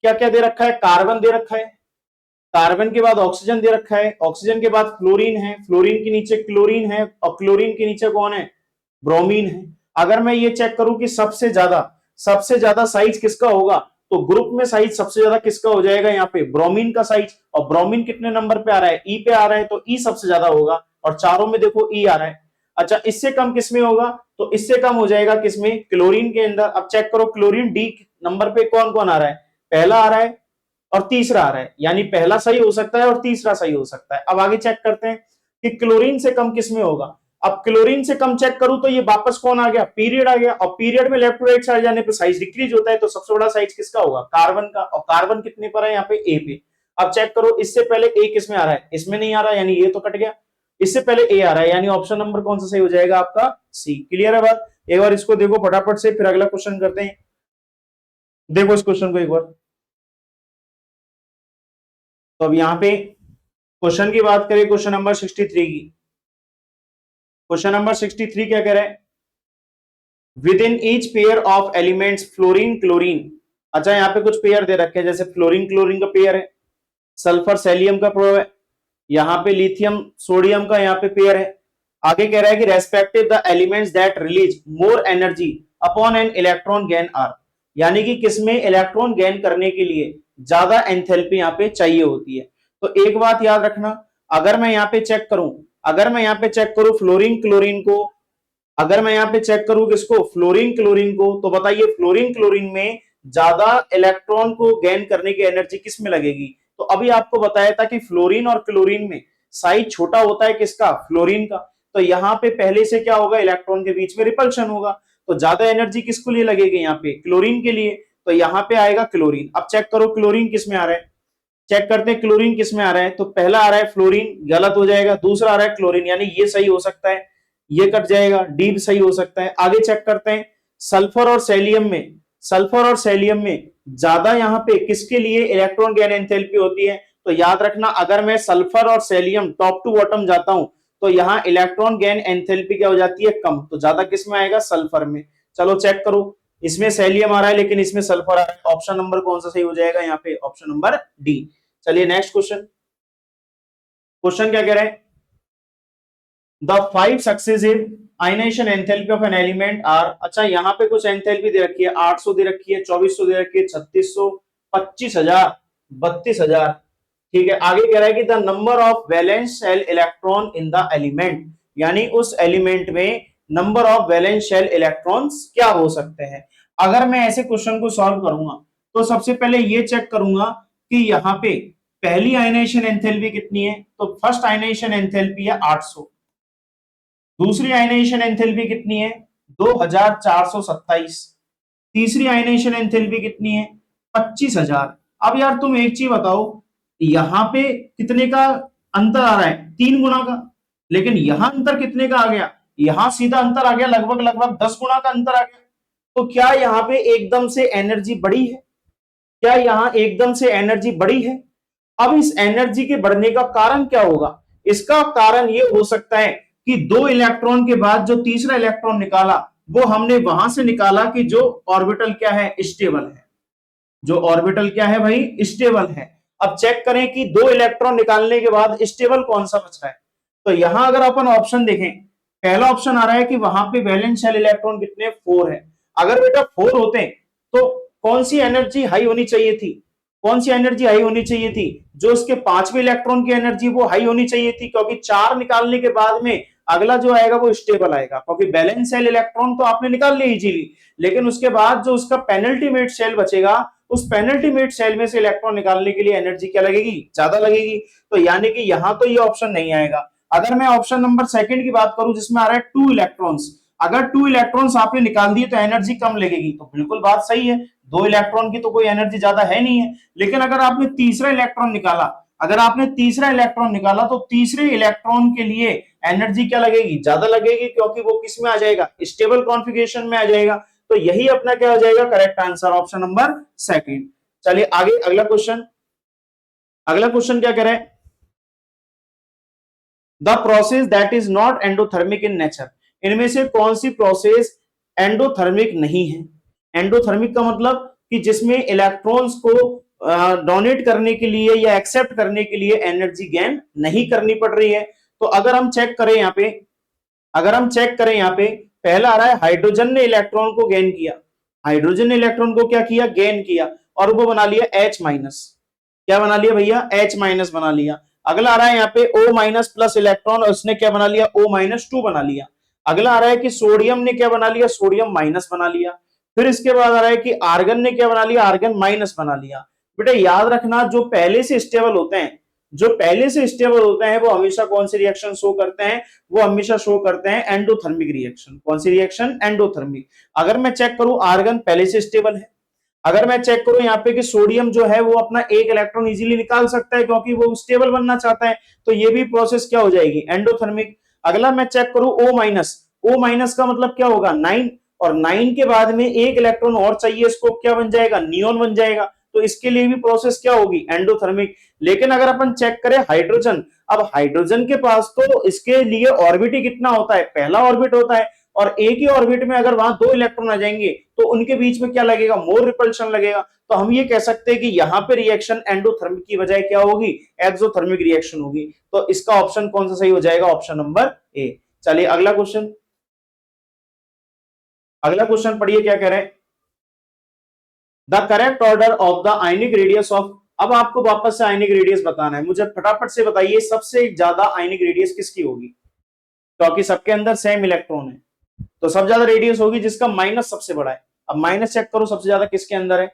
क्या क्या दे रखा है, कार्बन दे रखा है, कार्बन के बाद ऑक्सीजन दे रखा है, ऑक्सीजन के बाद फ्लोरीन है, फ्लोरीन के नीचे क्लोरीन है, और क्लोरीन के नीचे कौन है, ब्रोमीन है। अगर मैं ये चेक करूं कि सबसे ज्यादा साइज किसका होगा, तो ग्रुप में साइज सबसे ज्यादा किसका हो जाएगा, यहाँ पे ब्रोमीन का साइज। और ब्रोमीन कितने नंबर पे आ रहा है, ई पे आ रहा है, तो ई सबसे ज्यादा होगा, और चारों में देखो ई आ रहा है। अच्छा इससे कम किसमें होगा, तो इससे कम हो जाएगा किसमें, क्लोरीन के अंदर। अब चेक करो क्लोरीन डी नंबर पे कौन कौन आ रहा है, पहला आ रहा है और तीसरा आ रहा है, यानी पहला सही हो सकता है और तीसरा सही हो सकता है। अब आगे चेक करते हैं कि क्लोरीन से कम किसमें होगा। अब क्लोरीन से कम चेक करूं तो ये वापस कौन आ गया, पीरियड आ गया, और पीरियड में लेफ्ट टू राइट साइड जाने पे साइज डिक्रीज होता है, तो सबसे बड़ा साइज किसका होगा, कार्बन का, और कार्बन कितने पर है, यहाँ पे ए पे। अब चेक करो इससे पहले ए किसमें आ रहा है, इसमें नहीं आ रहा, यानी ये तो कट गया, इससे पहले ए आ रहा है, यानी ऑप्शन नंबर कौन सा सही हो जाएगा आपका, सी। क्लियर है बात, एक बार इसको देखो फटाफट से, फिर अगला क्वेश्चन करते हैं। देखो इस क्वेश्चन को एक बार, तो अब यहाँ पे क्वेश्चन की बात करें, क्वेश्चन नंबर 63 की। क्वेश्चन नंबर 63 क्या कह रहा है, with in each pair of elements fluorine chlorine. अच्छा यहाँ पे कुछ पेयर दे रखे हैं, जैसे फ्लोरीन क्लोरीन का पेयर है, सल्फर सेलियम का पेयर है, यहाँ पे लिथियम सोडियम का यहाँ पे पेयर है। आगे कह रहा है कि respective the elements that release more energy upon an electron gain are, यानी कि किसमें इलेक्ट्रॉन गेन करने के लिए ज्यादा एंथैल्पी यहाँ पे चाहिए होती है। तो एक बात याद रखना, अगर मैं यहाँ पे चेक करूं, फ्लोरीन क्लोरीन को, अगर मैं यहाँ पे चेक करूं किसको, फ्लोरीन क्लोरीन को, तो बताइए फ्लोरीन क्लोरीन में ज्यादा इलेक्ट्रॉन को गेन करने की एनर्जी किस में लगेगी। तो अभी आपको बताया था कि फ्लोरीन और क्लोरीन में साइज छोटा होता है किसका, फ्लोरीन का। तो यहाँ पे पहले से क्या होगा, इलेक्ट्रॉन के बीच में रिपल्शन होगा, तो ज्यादा एनर्जी किसको लिए लगेगी, यहाँ पे क्लोरीन के लिए। तो यहाँ पे आएगा क्लोरीन। अब चेक करो क्लोरीन किस में आ रहा है, चेक करते हैं क्लोरीन किस में आ रहा है, तो पहला आ रहा है फ्लोरीन, गलत हो जाएगा, दूसरा आ रहा है क्लोरीन, यानी ये सही हो सकता है, ये कट जाएगा, डी सही हो सकता है। आगे चेक करते हैं सल्फर और सेलियम में ज्यादा यहाँ पे किसके लिए इलेक्ट्रॉन गेन एंथैल्पी होती है। तो याद रखना, अगर मैं सल्फर और सेलियम टॉप टू बॉटम जाता हूं तो यहाँ इलेक्ट्रॉन गेन एंथैल्पी क्या हो जाती है, कम, तो ज्यादा किस में आएगा, सल्फर में। चलो चेक करो, इसमें सेलियम आ रहा है लेकिन इसमें सल्फर आ रहा है, ऑप्शन नंबर कौन सा सही हो जाएगा, यहाँ पे ऑप्शन नंबर डी। चलिए नेक्स्ट क्वेश्चन, क्वेश्चन क्या कह रहे हैं, the 5 successive ionization enthalpy of an element are. अच्छा यहाँ पे कुछ एंथैल्पी दे रखी है, 800 दे रखी है, 2400 दे रखी है, 3600, 25000, 32000। ठीक है, आगे कह रहा है कि the number of valence shell electron in the element, यानी उस एलिमेंट में number of valence shell electrons क्या हो सकते हैं। अगर मैं ऐसे क्वेश्चन को सॉल्व करूंगा तो सबसे पहले ये चेक करूंगा कि यहाँ पे पहली आयनाइजेशन एंथैल्पी कितनी है, तो फर्स्ट आयनाइजेशन एंथैल्पी है 800, दूसरी आयनाइजेशन एंथैल्पी कितनी है 2427, तीसरी आयनाइजेशन एंथैल्पी कितनी है 25000। अब यार तुम एक चीज बताओ, यहां पे कितने का अंतर आ रहा है, 3 गुना का, लेकिन यहां अंतर कितने का आ गया, यहां सीधा अंतर आ गया लगभग लगभग 10 गुना का अंतर आ गया। तो क्या यहाँ पे एकदम से एनर्जी बढ़ी है, क्या यहाँ एकदम से एनर्जी बढ़ी है। अब इस एनर्जी के बढ़ने का कारण क्या होगा, इसका कारण ये हो सकता है कि 2 इलेक्ट्रॉन के बाद जो तीसरा इलेक्ट्रॉन निकाला वो हमने वहां से निकाला कि जो ऑर्बिटल क्या है, स्टेबल है, जो ऑर्बिटल क्या है भाई, स्टेबल है। अब चेक करें कि 2 इलेक्ट्रॉन निकालने के बाद स्टेबल कौन सा बच रहा है। तो यहां अगर अपन ऑप्शन देखें, पहला ऑप्शन आ रहा है कि वहां पे वैलेंस शेल इलेक्ट्रॉन कितने 4 है। अगर बेटा 4 होते तो कौन सी एनर्जी हाई होनी चाहिए थी, कौन सी एनर्जी हाई होनी चाहिए थी, जो उसके 5वें इलेक्ट्रॉन की एनर्जी वो हाई होनी चाहिए थी, क्योंकि 4 निकालने के बाद में अगला जो आएगा वो स्टेबल आएगा, क्योंकि बैलेंस सेल इलेक्ट्रॉन तो आपने निकाल लिया इजीली, लेकिन उसके बाद जो उसका पेनल्टीमेट सेल बचेगा उस पेनल्टीमेट सेल में से इलेक्ट्रॉन निकालने के लिए एनर्जी क्या लगेगी, ज्यादा लगेगी। तो यानी कि यहां तो ये ऑप्शन नहीं आएगा। अगर मैं ऑप्शन नंबर सेकंड की बात करूं जिसमें आ रहा है 2 इलेक्ट्रॉन्स, अगर 2 इलेक्ट्रॉन्स आपने निकाल दिए तो एनर्जी कम लगेगी, तो बिल्कुल बात सही है, 2 इलेक्ट्रॉन की तो कोई एनर्जी ज्यादा है नहीं है। लेकिन अगर आपने तीसरा इलेक्ट्रॉन निकाला, तो तीसरे इलेक्ट्रॉन के लिए एनर्जी क्या लगेगी, ज्यादा लगेगी, क्योंकि वो किस में आ जाएगा, स्टेबल कॉन्फ़िगरेशन में आ जाएगा। तो यही अपना क्या हो जाएगा, correct answer, option number second. चलिए आगे अगला क्वेश्चन क्या कह रहे हैं, the process that is not endothermic in nature, इनमें से कौन सी प्रोसेस एंडोथर्मिक नहीं है। एंडोथर्मिक का मतलब कि जिसमें इलेक्ट्रॉन्स को डोनेट करने के लिए या एक्सेप्ट करने के लिए एनर्जी गेन नहीं करनी पड़ रही है। तो अगर हम चेक करें यहाँ पे पहला आ रहा है हाइड्रोजन ने इलेक्ट्रॉन को गेन किया, हाइड्रोजन ने इलेक्ट्रॉन को क्या किया, गेन किया, और वो बना लिया H माइनस, क्या बना लिया भैया, H माइनस बना लिया। अगला आ रहा है यहाँ पे O माइनस प्लस इलेक्ट्रॉन, और उसने क्या बना लिया, O माइनस 2 बना लिया। अगला आ रहा है कि सोडियम ने क्या बना लिया, सोडियम माइनस बना लिया। फिर इसके बाद आ रहा है कि आर्गन ने क्या बना लिया, आर्गन माइनस बना लिया। बेटा याद रखना, जो पहले से स्टेबल होते हैं वो हमेशा कौन सी रिएक्शन शो करते हैं, वो हमेशा शो करते हैं एंडोथर्मिक रिएक्शन। कौन सी रिएक्शन, एंडोथर्मिक। अगर मैं चेक करूं आर्गन पहले से स्टेबल है, अगर मैं चेक करूं यहाँ पे कि सोडियम जो है वो अपना एक इलेक्ट्रॉन इजीली निकाल सकता है क्योंकि वो स्टेबल बनना चाहता है, तो ये भी प्रोसेस क्या हो जाएगी, एंडोथर्मिक। अगला मैं चेक करूं O माइनस का मतलब क्या होगा, 9, और 9 के बाद में एक इलेक्ट्रॉन और चाहिए, इसको क्या बन जाएगा, नियोन बन जाएगा, तो इसके लिए भी प्रोसेस क्या होगी, एंडोथर्मिक। लेकिन अगर अपन चेक करें हाइड्रोजन, अब हाइड्रोजन के पास तो इसके लिए ऑर्बिट ही कितना होता है, पहला ऑर्बिट होता है, और एक ही ऑर्बिट में अगर वहां 2 इलेक्ट्रॉन आ जाएंगे तो उनके बीच में क्या लगेगा, मोर रिपल्शन लगेगा। तो हम ये कह सकते हैं कि यहां पे रिएक्शन एंडोथर्मिक की बजाय क्या होगी, एक्सोथर्मिक रिएक्शन होगी। तो इसका ऑप्शन कौन सा सही हो जाएगा, ऑप्शन नंबर ए। चलिए अगला क्वेश्चन पढ़िए क्या कह रहे हैं, the correct order of the ionic radius of, अब आपको वापस से आयनिक रेडियस बताना है, मुझे फटाफट से बताइए सबसे ज्यादा आयनिक रेडियस किसकी होगी, क्योंकि सबके अंदर सेम इलेक्ट्रॉन है, तो सबसे ज्यादा रेडियस होगी जिसका माइनस सबसे बड़ा है। अब माइनस चेक करो सबसे ज्यादा किसके अंदर है,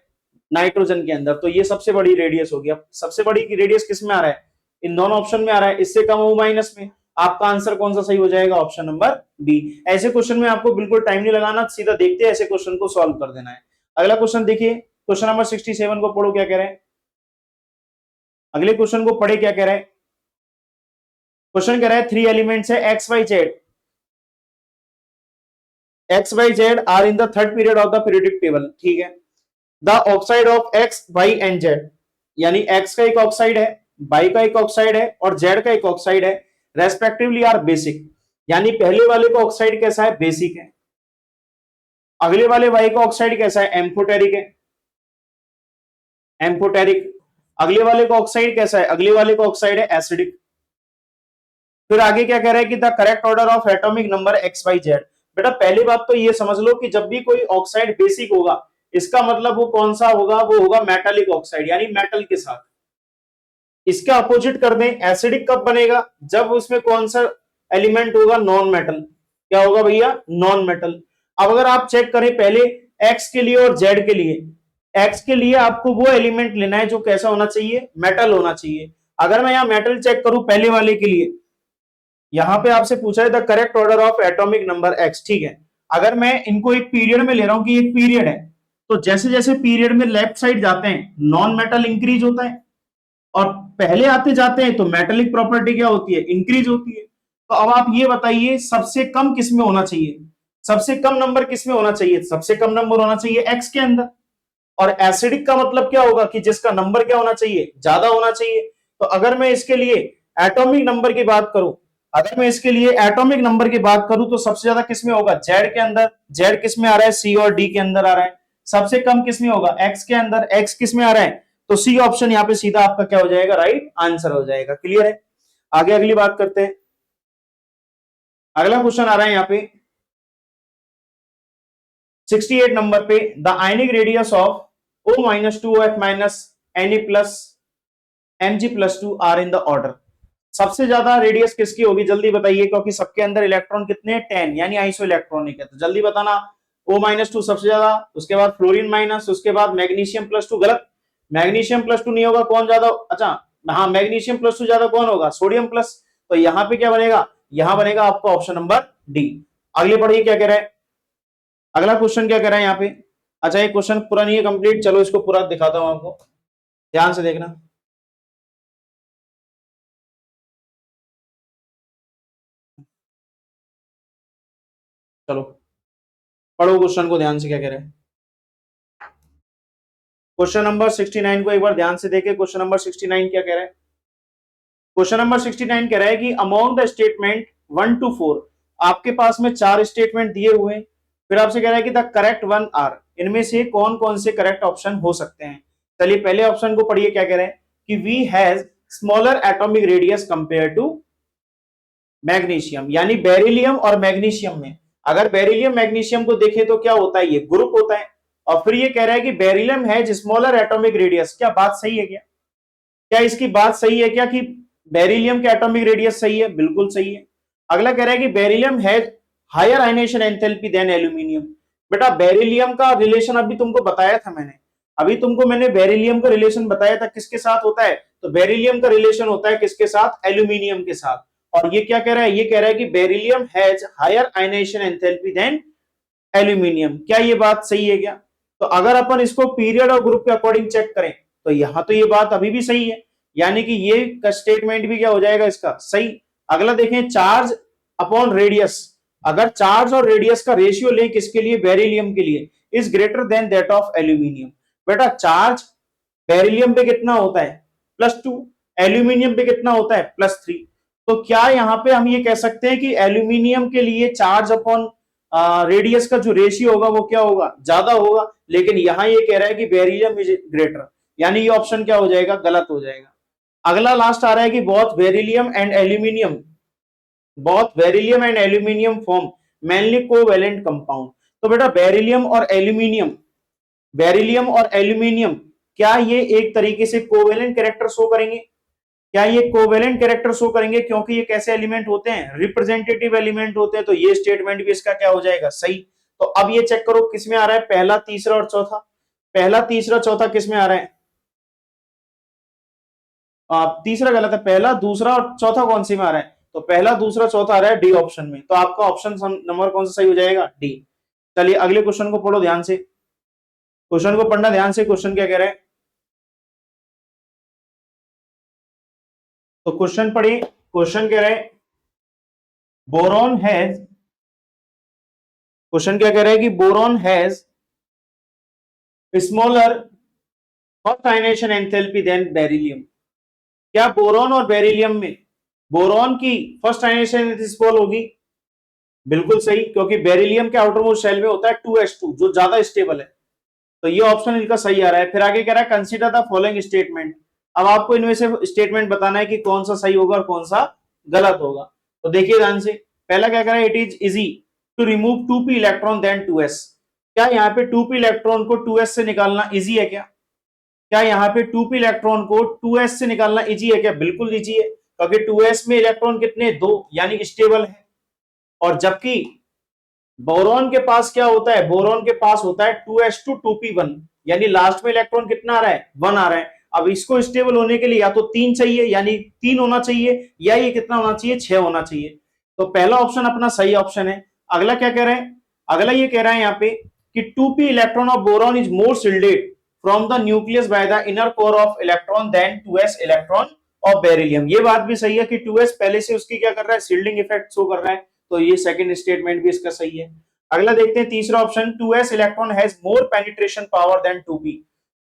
नाइट्रोजन के अंदर, तो ये सबसे बड़ी रेडियस होगी। अब सबसे बड़ी रेडियस किस में आ रहा है, इन दोनों ऑप्शन में आ रहा है, इससे कम O माइनस में। आपका आंसर कौन सा सही हो जाएगा, ऑप्शन नंबर बी। ऐसे क्वेश्चन में आपको बिल्कुल टाइम नहीं लगाना, सीधा देखते हैं ऐसे क्वेश्चन को सॉल्व कर देना है। अगला क्वेश्चन देखिए, क्वेश्चन नंबर 67 को पढ़ो क्या कह रहे हैं, अगले क्वेश्चन को पढ़े क्या कह रहे हैं। क्वेश्चन कह रहा है 3 एलिमेंट्स है X Y Z are in the third period of the periodic table, ठीक है। The oxide of X Y and Z, यानी एक्स का एक ऑक्साइड है, वाई का एक ऑक्साइड है, और जेड का एक ऑक्साइड है, रेस्पेक्टिवली आर बेसिक, यानी पहले वाले का ऑक्साइड कैसा है, बेसिक है, अगले वाले वाई का ऑक्साइड कैसा है, एम्फोटेरिक है, अगले वाले का ऑक्साइड कैसा है, अगले वाले का ऑक्साइड है एसिडिक। फिर आगे क्या कह रहा है कि the correct order of atomic number X Y Z. बेटा पहली बात तो ये समझ लो कि जब भी कोई ऑक्साइड बेसिक होगा, इसका मतलब वो कौन सा होगा, वो होगा मेटालिक ऑक्साइड, यानी मेटल के साथ। इसका अपोजिट कर दें, एसिडिक कब बनेगा, जब उसमें कौन सा एलिमेंट होगा, नॉन मेटल। क्या होगा भैया, नॉन मेटल। अब अगर आप चेक करें पहले एक्स के लिए और जेड के लिए, एक्स के लिए आपको वो एलिमेंट लेना है जो कैसा होना चाहिए, मेटल होना चाहिए। अगर मैं यहां मेटल चेक करूं पहले वाले के लिए, यहां पे आपसे पूछा है the correct order of atomic number x, ठीक है। अगर मैं इनको एक पीरियड में ले रहा हूं कि एक पीरियड है, तो जैसे जैसे पीरियड में लेफ्ट साइड जाते हैं नॉन मेटल इंक्रीज होता है, और पहले आते जाते हैं तो मेटेलिक प्रॉपर्टी क्या होती है, इंक्रीज होती है। तो अब आप ये बताइए सबसे कम किस में होना चाहिए, सबसे कम नंबर किस में होना चाहिए, सबसे कम नंबर होना चाहिए एक्स के अंदर। और एसिडिक का मतलब क्या होगा कि जिसका नंबर क्या होना चाहिए, ज्यादा होना चाहिए। तो अगर मैं इसके लिए एटॉमिक नंबर की बात करूं, तो सबसे ज्यादा किसमें होगा, जेड के अंदर। जेड किस में आ रहा है, सी और डी के अंदर आ रहा है। सबसे कम किसमें होगा, एक्स के अंदर। एक्स किस में आ रहा है, तो सी ऑप्शन यहाँ पे सीधा आपका क्या हो जाएगा, राइट आंसर हो जाएगा। क्लियर है। आगे अगली बात करते हैं। अगला क्वेश्चन आ रहा है यहाँ पे 68 नंबर पे, the ionic radius of O minus 2F minus Ne plus Mg+2 are in the order. सबसे ज्यादा रेडियस किसकी होगी, जल्दी बताइए, क्योंकि सबके अंदर इलेक्ट्रॉन कितने, 10, यानी आइसो इलेक्ट्रॉनिक है, तो जल्दी बताना। O-2 सबसे ज्यादा, उसके बाद फ्लोरीन माइनस, उसके बाद मैग्नीशियम +2, गलत, मैग्नीशियम +2 नहीं होगा, कौन ज्यादा, अच्छा हाँ मैग्नीशियम +2 ज्यादा कौन होगा, सोडियम प्लस। तो यहाँ पे क्या बनेगा, यहाँ बनेगा आपका ऑप्शन नंबर डी। अगले पढ़िए क्या कह रहा है, अगला क्वेश्चन क्या कह रहा है यहाँ पे। अच्छा ये क्वेश्चन पूरा नहीं है कंप्लीट, चलो इसको पूरा दिखाता हूं आपको, ध्यान से देखना। चलो पढ़ो क्वेश्चन को ध्यान से, क्या कह रहे हैं। क्वेश्चन नंबर 69 को एक बार ध्यान से देखे। क्वेश्चन नंबर 69 क्या कह रहा है। क्वेश्चन नंबर 69 कह रहा है कि अमॉन्ग द स्टेटमेंट 1 to 4, आपके पास में 4 स्टेटमेंट दिए हुए हैं, फिर आपसे कह रहा है कि द करेक्ट वन आर, इनमें से कौन कौन से करेक्ट ऑप्शन हो सकते हैं। चलिए पहले ऑप्शन को पढ़िए, क्या कह रहे हैं कि Be has smaller atomic radius compare to magnesium, यानी बेरिलियम और मैग्नीशियम में, अगर बेरिलियम मैग्नीशियम को देखें तो क्या होता है, ये ग्रुप होता है। और फिर ये कह रहा है कि बेरिलियम है स्मॉलर एटॉमिक रेडियस, क्या बात सही है क्या, क्या इसकी बात सही है क्या कि बेरिलियम के एटॉमिक रेडियस सही है, बिल्कुल सही है। अगला कह रहा है कि बेरिलियम है higher ionization enthalpy than aluminium. बेटा बेरिलियम का रिलेशन अभी तुमको बताया था मैंने, अभी तुमको मैंने बेरिलियम का रिलेशन बताया था, किसके साथ होता है, तो बेरिलियम का रिलेशन होता है किसके साथ, एल्यूमिनियम के साथ। और ये क्या कह रहा है, ये कह रहा है कि beryllium has higher ionization enthalpy than aluminium, क्या ये बात सही है क्या। तो अगर अपन इसको पीरियड और ग्रुप के अकॉर्डिंग चेक करें तो यहां तो ये बात अभी भी सही है, यानी कि ये स्टेटमेंट भी क्या हो जाएगा इसका सही। अगला देखें, चार्ज अपॉन रेडियस, अगर चार्ज और रेडियस का रेशियो लें किसके लिए, बेरिलियम के लिए, is greater than that of aluminium. बेटा चार्ज बेरिलियम पे कितना होता है, +2, एल्यूमिनियम पे कितना होता है, +3। तो क्या यहां पे हम ये कह सकते हैं कि एल्यूमिनियम के लिए चार्ज अपॉन रेडियस का जो रेशियो होगा वो क्या होगा, ज्यादा होगा, लेकिन यहां ये कह रहा है कि बेरिलियम इज ग्रेटर, यानी ये ऑप्शन क्या हो जाएगा, गलत हो जाएगा। अगला लास्ट आ रहा है कि both beryllium and aluminium form mainly covalent compound. तो बेटा बेरिलियम और एल्यूमिनियम क्या ये एक तरीके से कोवेलेंट कैरेक्टर शो करेंगे, क्या ये कोवेलेंट कैरेक्टर शो करेंगे, क्योंकि ये कैसे एलिमेंट होते हैं, रिप्रेजेंटेटिव एलिमेंट होते हैं, तो ये स्टेटमेंट भी इसका क्या हो जाएगा, सही। तो अब ये चेक करो किस में आ रहा है, पहला तीसरा और चौथा, पहला तीसरा चौथा किस में आ रहा है, तीसरा गलत है, पहला दूसरा और चौथा कौन सी में आ रहा है, तो पहला दूसरा चौथा आ रहा है डी ऑप्शन में, तो आपका ऑप्शन नंबर कौन सा सही हो जाएगा, डी। चलिए अगले क्वेश्चन को पढ़ो ध्यान से, क्वेश्चन को पढ़ना ध्यान से, क्वेश्चन क्या कह रहा है। तो क्वेश्चन पढ़िए, क्वेश्चन कह रहे हैं बोरॉन हैज, क्वेश्चन क्या कह रहा है कि boron has smaller first ionization enthalpy than beryllium. क्या बोरॉन और बेरिलियम में बोरॉन की फर्स्ट आयनेशन स्मॉल होगी, बिल्कुल सही, क्योंकि बेरिलियम के आउटर मोस्ट शेल में होता है 2s2 जो ज्यादा स्टेबल है, तो ये ऑप्शन इनका सही आ रहा है। फिर आगे कह रहा है कंसीडर द फॉलोइंग स्टेटमेंट, अब आपको इनमें से स्टेटमेंट बताना है कि कौन सा सही होगा और कौन सा गलत होगा। तो देखिए ध्यान से, पहला क्या कह रहा है, it is easy to remove 2p electron than 2s। क्या यहाँ पे 2p इलेक्ट्रॉन को 2s से निकालना इजी है क्या, क्या यहाँ पे 2p इलेक्ट्रॉन को 2s से निकालना इजी है क्या, बिल्कुल इजी है, क्योंकि 2s में इलेक्ट्रॉन कितने, 2, यानी स्टेबल है। और जबकि बोरॉन के पास क्या होता है, बोरॉन के पास होता है 2s2 2p1, यानी लास्ट में इलेक्ट्रॉन कितना आ रहा है, 1 आ रहा है। अब इसको स्टेबल होने के लिए या तो 3 चाहिए, यानी 3 होना चाहिए, या ये कितना होना चाहिए, 6 होना चाहिए। तो पहला ऑप्शन अपना सही ऑप्शन है। अगला क्या कह रहे हैं, अगला ये कह रहा है यहाँ पे कि 2p electron of boron is more shielded from the nucleus by the inner core of electron than 2s electron of beryllium. ये बात भी सही है कि 2s पहले से उसकी क्या कर रहा है, शील्डिंग इफेक्ट शो कर रहा है, तो ये सेकंड स्टेटमेंट भी इसका सही है। अगला देखते हैं तीसरा option, 2s electron has more penetration power than 2p।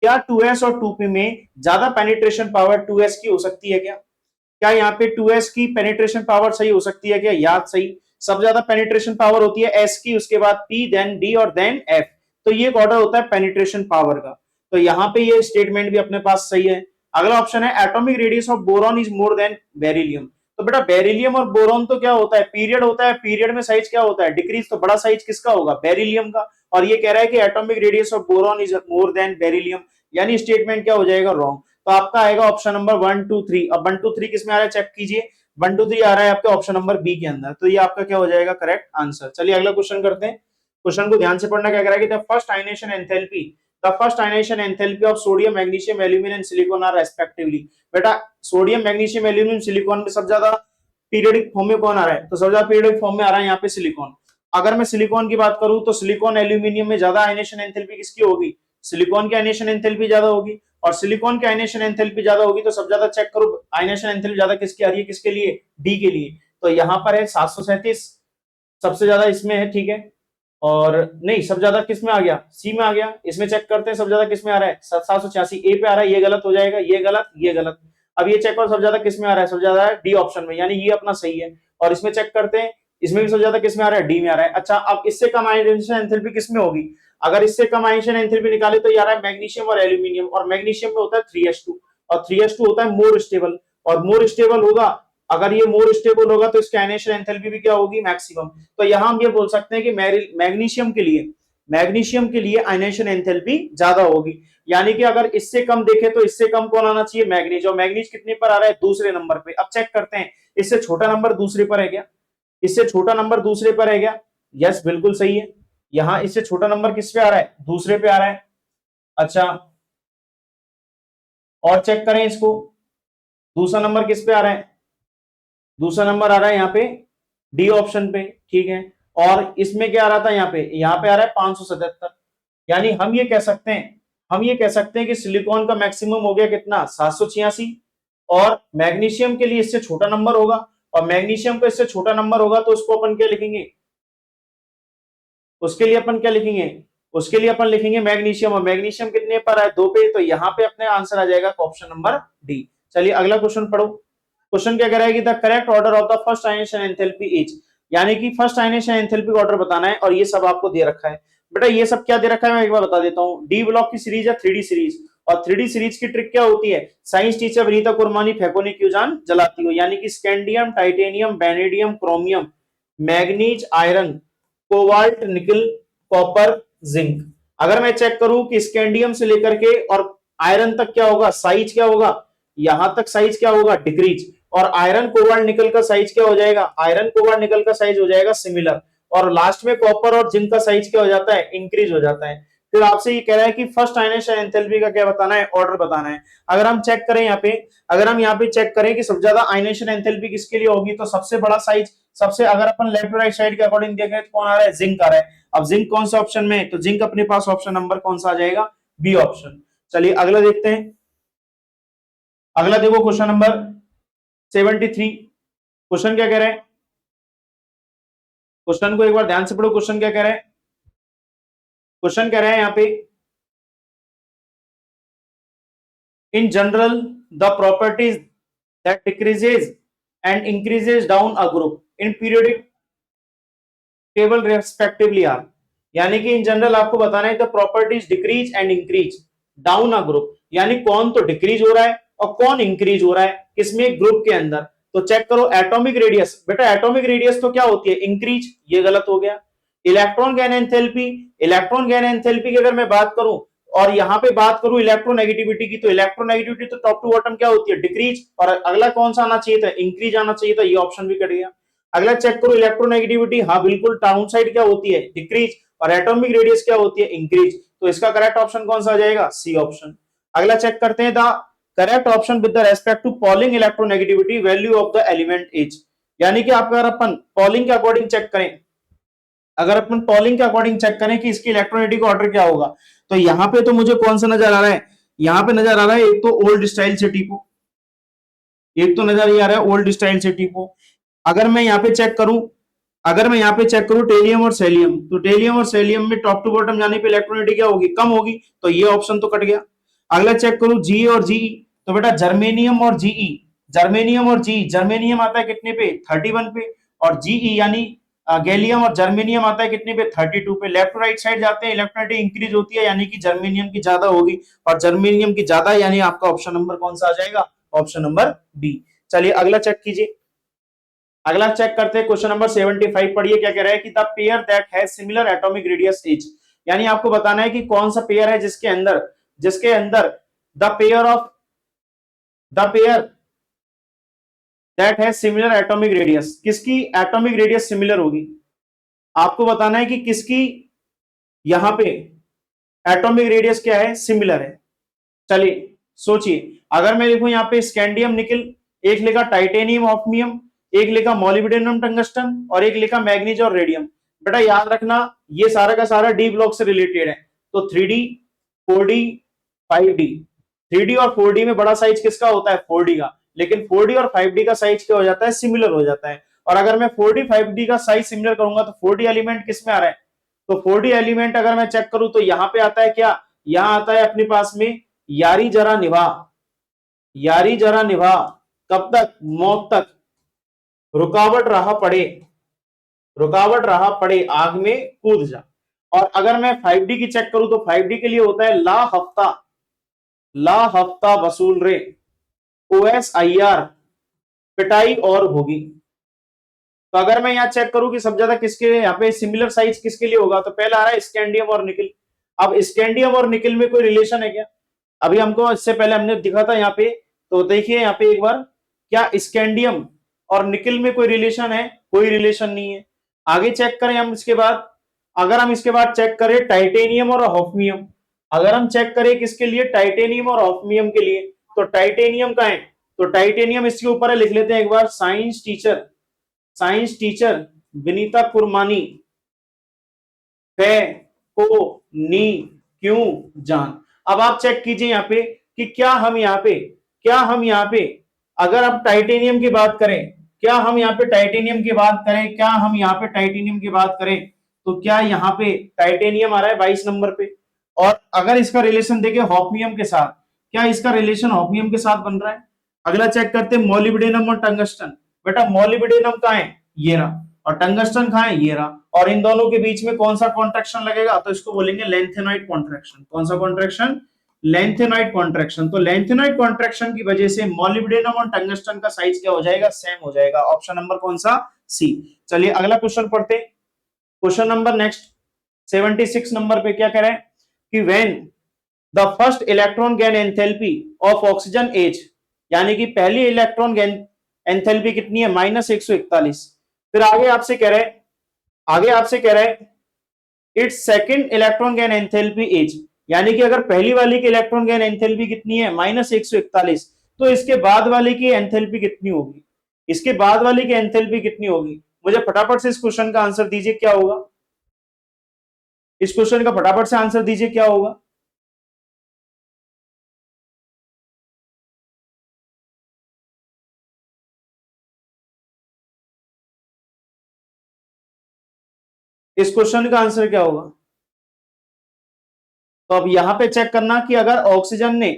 क्या 2s और 2p में ज्यादा पेनिट्रेशन पावर 2s की हो सकती है क्या, क्या यहाँ पे 2s की पेनिट्रेशन पावर सही हो सकती है क्या, याद सही, सब ज्यादा पेनिट्रेशन पावर होती है s की, उसके बाद p देन d और देन f, तो ये एक ऑर्डर होता है पेनिट्रेशन पावर का, तो यहाँ पे ये स्टेटमेंट भी अपने पास सही है। अगला ऑप्शन है atomic radius of boron is more than beryllium. तो बेटा बेरिलियम और बोरॉन तो क्या होता है, पीरियड होता है, पीरियड में साइज क्या होता है, डिक्रीज, तो बड़ा साइज किसका होगा, बेरिलियम का। और ये कह रहा है कि atomic radius of boron is more than beryllium, यानी स्टेटमेंट क्या हो जाएगा, रॉन्ग। तो आपका आएगा ऑप्शन नंबर 1 2 3। अब 1 2 3 किस में आ रहा है, चेक कीजिए, 1 2 3 आ रहा है आपके ऑप्शन नंबर बी के अंदर, तो ये आपका क्या हो जाएगा, करेक्ट आंसर। चलिए अगला क्वेश्चन करते हैं, क्वेश्चन को ध्यान से पढ़ना, क्या कह रहा है कि the first ionization enthalpy of sodium magnesium aluminium silicon are respectively. बेटा सोडियम मैग्नीशियम एल्यूमिनियम सिलिकॉन में सबसे ज्यादा पीरियडिक फॉर्म में कौन आ रहा है, तो सबसे ज्यादा पीरियडिक फॉर्म में आ रहा है यहाँ पे सिलिकॉन। अगर मैं सिलिकॉन की बात करूं तो सिलिकॉन एल्यूमिनियम में ज्यादा आयनेशन एंथैल्पी किसकी होगी, सिलिकॉन की आयनेशन एंथैल्पी ज्यादा होगी, और सिलिकॉन की आयनेशन एंथैल्पी ज्यादा होगी तो सब ज्यादा चेक करो आयनेशन एंथैल्पी ज्यादा किसकी आ रही है, किसके लिए, डी के लिए। तो यहां पर है 737 सबसे ज्यादा इसमें है, ठीक है। और नहीं, सब ज्यादा किस में आ गया, सी में आ गया। इसमें चेक करते हैं सब ज्यादा किस में आ रहा है, 786 ए पे आ रहा है, ये गलत हो जाएगा, ये गलत, ये गलत। अब ये चेक करो सब ज्यादा किस में आ रहा है, सब ज्यादा है डी ऑप्शन में, यानी ये अपना सही है। और इसमें चेक करते हैं, इसमें भी सबसे ज्यादा किस में आ रहा है, डी में आ रहा है। अच्छा, अब इससे कम आयनेशन एंथैल्पी किस में होगी, अगर इससे कम आयनेशन एंथैल्पी निकाले तो ये आ रहा है मैग्नीशियम और एल्यूमिनियम, और मैग्नीशियम में होता है 3s2, और 3s2 होता है मोर स्टेबल, और मोर स्टेबल होगा, अगर ये मोर स्टेबल होगा तो इसकी आयनेशन एंथैल्पी भी क्या होगी, मैक्सिमम। तो यहां हम ये बोल सकते हैं कि मैग्नीशियम के लिए आयनेशन एंथैल्पी ज्यादा होगी। यानी कि अगर इससे कम देखे तो इससे कम कौन आना चाहिए, मैग्नीज, और मैग्नीज कितने पर आ रहा है, दूसरे नंबर पे। अब चेक करते हैं इससे छोटा नंबर दूसरे पर है क्या, इससे छोटा नंबर दूसरे पर है क्या, यस बिल्कुल सही है। यहां इससे छोटा नंबर किस पे आ रहा है, दूसरे पे आ रहा है। अच्छा, और चेक करें इसको, दूसरा नंबर किस पे आ रहा है, दूसरा नंबर आ रहा है यहाँ पे डी ऑप्शन पे, ठीक है। और इसमें क्या आ रहा था, यहाँ पे आ रहा है 577। यानी हम ये कह सकते हैं कि सिलिकॉन का मैक्सिमम हो गया कितना, 786, और मैग्नीशियम के लिए इससे छोटा नंबर होगा, और मैग्नीशियम का इससे छोटा नंबर होगा तो उसको अपन क्या लिखेंगे, उसके लिए अपन क्या लिखेंगे, उसके लिए अपन लिखेंगे मैग्नीशियम, और मैग्नीशियम कितने पर है, 2 पे, तो यहाँ पे अपने आंसर आ जाएगा ऑप्शन नंबर डी। चलिए अगला क्वेश्चन पढ़ो। क्वेश्चन क्या कह रहा है कि the correct order of the first ionization enthalpy is, यानी कि फर्स्ट आयनेशन एंथैल्पी का ऑर्डर बताना है, और ये सब आपको दे रखा है। बेटा ये सब क्या दे रखा है मैं एक बार बता देता हूँ, डी ब्लॉक की सीरीज है 3D सीरीज, और 3D सीरीज की ट्रिक क्या होती है, साइंस टीचर विनीता कुरमानी फेकोनी क्यों जान जलाती हो, यानी कि scandium, titanium, vanadium, chromium, manganese, iron, cobalt, निकल, कॉपर, जिंक। अगर मैं चेक करूं कि स्कैंडियम से लेकर के और आयरन तक क्या होगा, साइज क्या होगा, यहां तक साइज क्या होगा, डिक्रीज, और आयरन कोबाल्ट निकल का साइज क्या हो जाएगा, आयरन कोबाल्ट निकल का साइज हो जाएगा सिमिलर, और लास्ट में कॉपर और जिंक का साइज क्या हो जाता है, इंक्रीज हो जाता है। फिर आपसे ये कह रहा है कि फर्स्ट आयनेशन एंथैल्पी का क्या बताना है, ऑर्डर बताना है। अगर हम चेक करें यहाँ पे, अगर हम यहाँ पे चेक करें कि सबसे ज्यादा आयनेशन एंथैल्पी किसके लिए होगी, तो सबसे बड़ा साइज, सबसे, अगर अपन लेफ्ट राइट साइड के अकॉर्डिंग देखें तो कौन आ रहा है, जिंक आ रहा है। अब जिंक कौन सा ऑप्शन में है, तो जिंक अपने पास ऑप्शन नंबर कौन सा आ जाएगा, बी ऑप्शन। चलिए अगला देखते हैं, अगला देखो क्वेश्चन नंबर 73। क्वेश्चन क्या कह रहे हैं, क्वेश्चन को एक बार ध्यान से पढ़ो, क्वेश्चन क्या कह रहे हैं, क्वेश्चन कह रहे हैं यहाँ पे, in general the properties that decreases and increases down a group in periodic table respectively are, यानी कि इन जनरल आपको बताना है the properties decrease and increase down a group, यानी कौन तो डिक्रीज हो रहा है और कौन इंक्रीज हो रहा है किसमें, ग्रुप के अंदर। तो चेक करो एटॉमिक रेडियस, बेटा एटॉमिक रेडियस तो क्या होती है, इंक्रीज, ये गलत हो गया। Electron gain enthalpy, electron gain enthalpy की अगर मैं बात करूं और यहां पे बात करूं इलेक्ट्रोनेगेटिविटी की, तो इलेक्ट्रोनेगेटिविटी तो टॉप टू बॉटम क्या होती है, डिक्रीज, और अगला कौन सा आना चाहिए था, इंक्रीज आना चाहिए था, ये ऑप्शन भी कट गया। अगला चेक करो इलेक्ट्रोनेगेटिविटी, हाँ बिल्कुल डाउन साइड क्या होती है, डिक्रीज, और एटॉमिक रेडियस क्या होती है, इंक्रीज, तो इसका करेक्ट ऑप्शन कौन सा आ जाएगा, सी ऑप्शन। अगला चेक करते हैं, the correct option with the respect to Pauling electronegativity value of the element is, यानी कि आप अगर अपन पॉलिंग के अकॉर्डिंग चेक करें, अगर अपन पॉलिंग के अकॉर्डिंग चेक करें कि इसकी इलेक्ट्रोनेगेटिव ऑर्डर क्या होगा, तो यहां पे तो मुझे कौन सा नजर आ रहा है, यहां पे नजर आ रहा है एक तो ओल्ड स्टाइल से टीपो, एक तो नजर ये आ रहा है ओल्ड स्टाइल से टीपो। अगर मैं यहाँ पे चेक करूं, अगर मैं यहाँ पे चेक करूं टेलियम और सेलियम, तो टेलियम और सेलियम में टॉप टू बॉटम जाने पे इलेक्ट्रोनेगेटिविटी क्या होगी, कम होगी, तो ये ऑप्शन तो कट गया। अगला चेक करूं जी और जीई, तो बेटा जर्मेनियम और जीई, जर्मेनियम और जीई, जर्मेनियम आता है कितने पे, 31 पे, और जीई यानी गैलियम और जर्मेनियम आता है कितने पे, 32 पे। लेफ्ट टू राइट साइड जाते हैं इलेक्ट्रोनेगेटिविटी इंक्रीज होती है, यानी कि जर्मेनियम की ज्यादा होगी, और जर्मेनियम की ज्यादा, यानी आपका ऑप्शन नंबर कौन सा आ जाएगा, ऑप्शन नंबर बी। चलिए अगला चेक कीजिए, अगला चेक करते हैं क्वेश्चन नंबर 75, पढ़िए क्या कह रहा है कि the pair that has similar atomic radius is, यानी आपको बताना है कि कौन सा पेयर है जिसके अंदर the pair that has similar atomic radius, किसकी एटॉमिक रेडियस सिमिलर होगी, आपको बताना है कि किसकी यहां पे एटॉमिक रेडियस क्या है, सिमिलर है। चलिए सोचिए, अगर मैं लिखूं यहाँ पे स्कैंडियम निकल, एक लिखा टाइटेनियम ऑफ्मियम, एक लिखा मॉलिब्डेनम टंगस्टन, और एक लिखा मैग्नीज और रेडियम। बेटा याद रखना ये सारा का सारा डी ब्लॉक से रिलेटेड है। तो 3D 4D 5D, 3D और 4D में बड़ा साइज किसका होता है 4D का, लेकिन 4D और 5D का साइज क्या हो जाता है सिमिलर हो जाता है। और अगर मैं 4D 5D का साइज सिमिलर करूंगा तो 4D एलिमेंट किस में आ रहा है, तो 4D एलिमेंट अगर मैं चेक करूं तो यहां पे आता है क्या, यहां आता है अपने पास में यारी जरा निभा, यारी जरा निभा कब तक, मौत तक, रुकावट रहा पड़े, रुकावट रहा पड़े, आग में कूद जा। और अगर मैं 5D की चेक करूं तो 5D के लिए होता है ला हफ्ता, ला हफ्ता वसूल रे, OSIR पिटाई और होगी। तो अगर मैं यहां चेक करूं कि सब ज्यादा किसके यहाँ पे सिमिलर साइज किसके लिए होगा, तो पहला आ रहा है स्कैंडियम और निकिल। अब स्कैंडियम और निकिल में कोई रिलेशन है क्या, अभी हमको इससे पहले हमने दिखा था यहाँ पे, तो देखिए यहाँ पे एक बार, क्या स्कैंडियम और निकिल में कोई रिलेशन है, कोई रिलेशन नहीं है। आगे चेक करें हम इसके बाद, अगर हम इसके बाद चेक करें टाइटेनियम और हॉफनियम, अगर हम चेक करें किसके लिए टाइटेनियम और हॉफनियम के लिए, तो टाइटेनियम का है, तो टाइटेनियम इसके ऊपर है, लिख लेते हैं एक बार, science teacher, science teacher Vinita Kurmani, फे को नी क्यों जान। अब आप चेक कीजिए यहाँ पे कि क्या हम यहाँ पे, क्या हम यहाँ पे अगर आप टाइटेनियम की बात करें, क्या हम यहाँ पे टाइटेनियम की बात करें, क्या हम यहाँ पे टाइटेनियम की बात करें, तो क्या यहाँ पे टाइटेनियम आ रहा है 22 नंबर पे। और अगर इसका रिलेशन देखें हॉफनियम के साथ, क्या इसका रिलेशन हॉफनियम के साथ बन रहा है। अगला चेक करते हैं मॉलिब्डेनम और टंगस्टन, बेटा मॉलिब्डेनम कहाँ है, ये रहा, और टंगस्टन कहाँ है, ये रहा, और इन दोनों के बीच में कौन सा कॉन्ट्रैक्शन लगेगा, तो इसको बोलेंगे लेंथेनॉइड कॉन्ट्रैक्शन। कौन सा कॉन्ट्रैक्शन, लेंथेनॉइड कॉन्ट्रैक्शन। तो लेंथेनॉइड कॉन्ट्रैक्शन की वजह से मॉलिब्डेनम और टंगस्टन का साइज क्या हो जाएगा, सेम हो जाएगा। ऑप्शन नंबर कौन सा, सी। चलिए अगला क्वेश्चन पढ़ते, क्वेश्चन नंबर नेक्स्ट 76 नंबर पे क्या कह रहा है कि when the first electron gain enthalpy of oxygen is, यानी कि पहली इलेक्ट्रॉन गेन एंथैल्पी कितनी है, -141। फिर आगे आपसे कह रहे हैं, आगे आपसे कह रहा है it's second electron gain enthalpy is, यानी कि अगर पहली वाली की इलेक्ट्रॉन गेन एंथैल्पी कितनी है -141, तो इसके बाद वाली की एंथैल्पी कितनी होगी, इसके बाद वाली की एंथैल्पी कितनी होगी। मुझे फटाफट से इस क्वेश्चन का आंसर दीजिए क्या होगा, इस क्वेश्चन का फटाफट से आंसर दीजिए क्या होगा। इस क्वेश्चन का आंसर क्या होगा। तो अब यहां पे चेक करना कि अगर ऑक्सीजन ने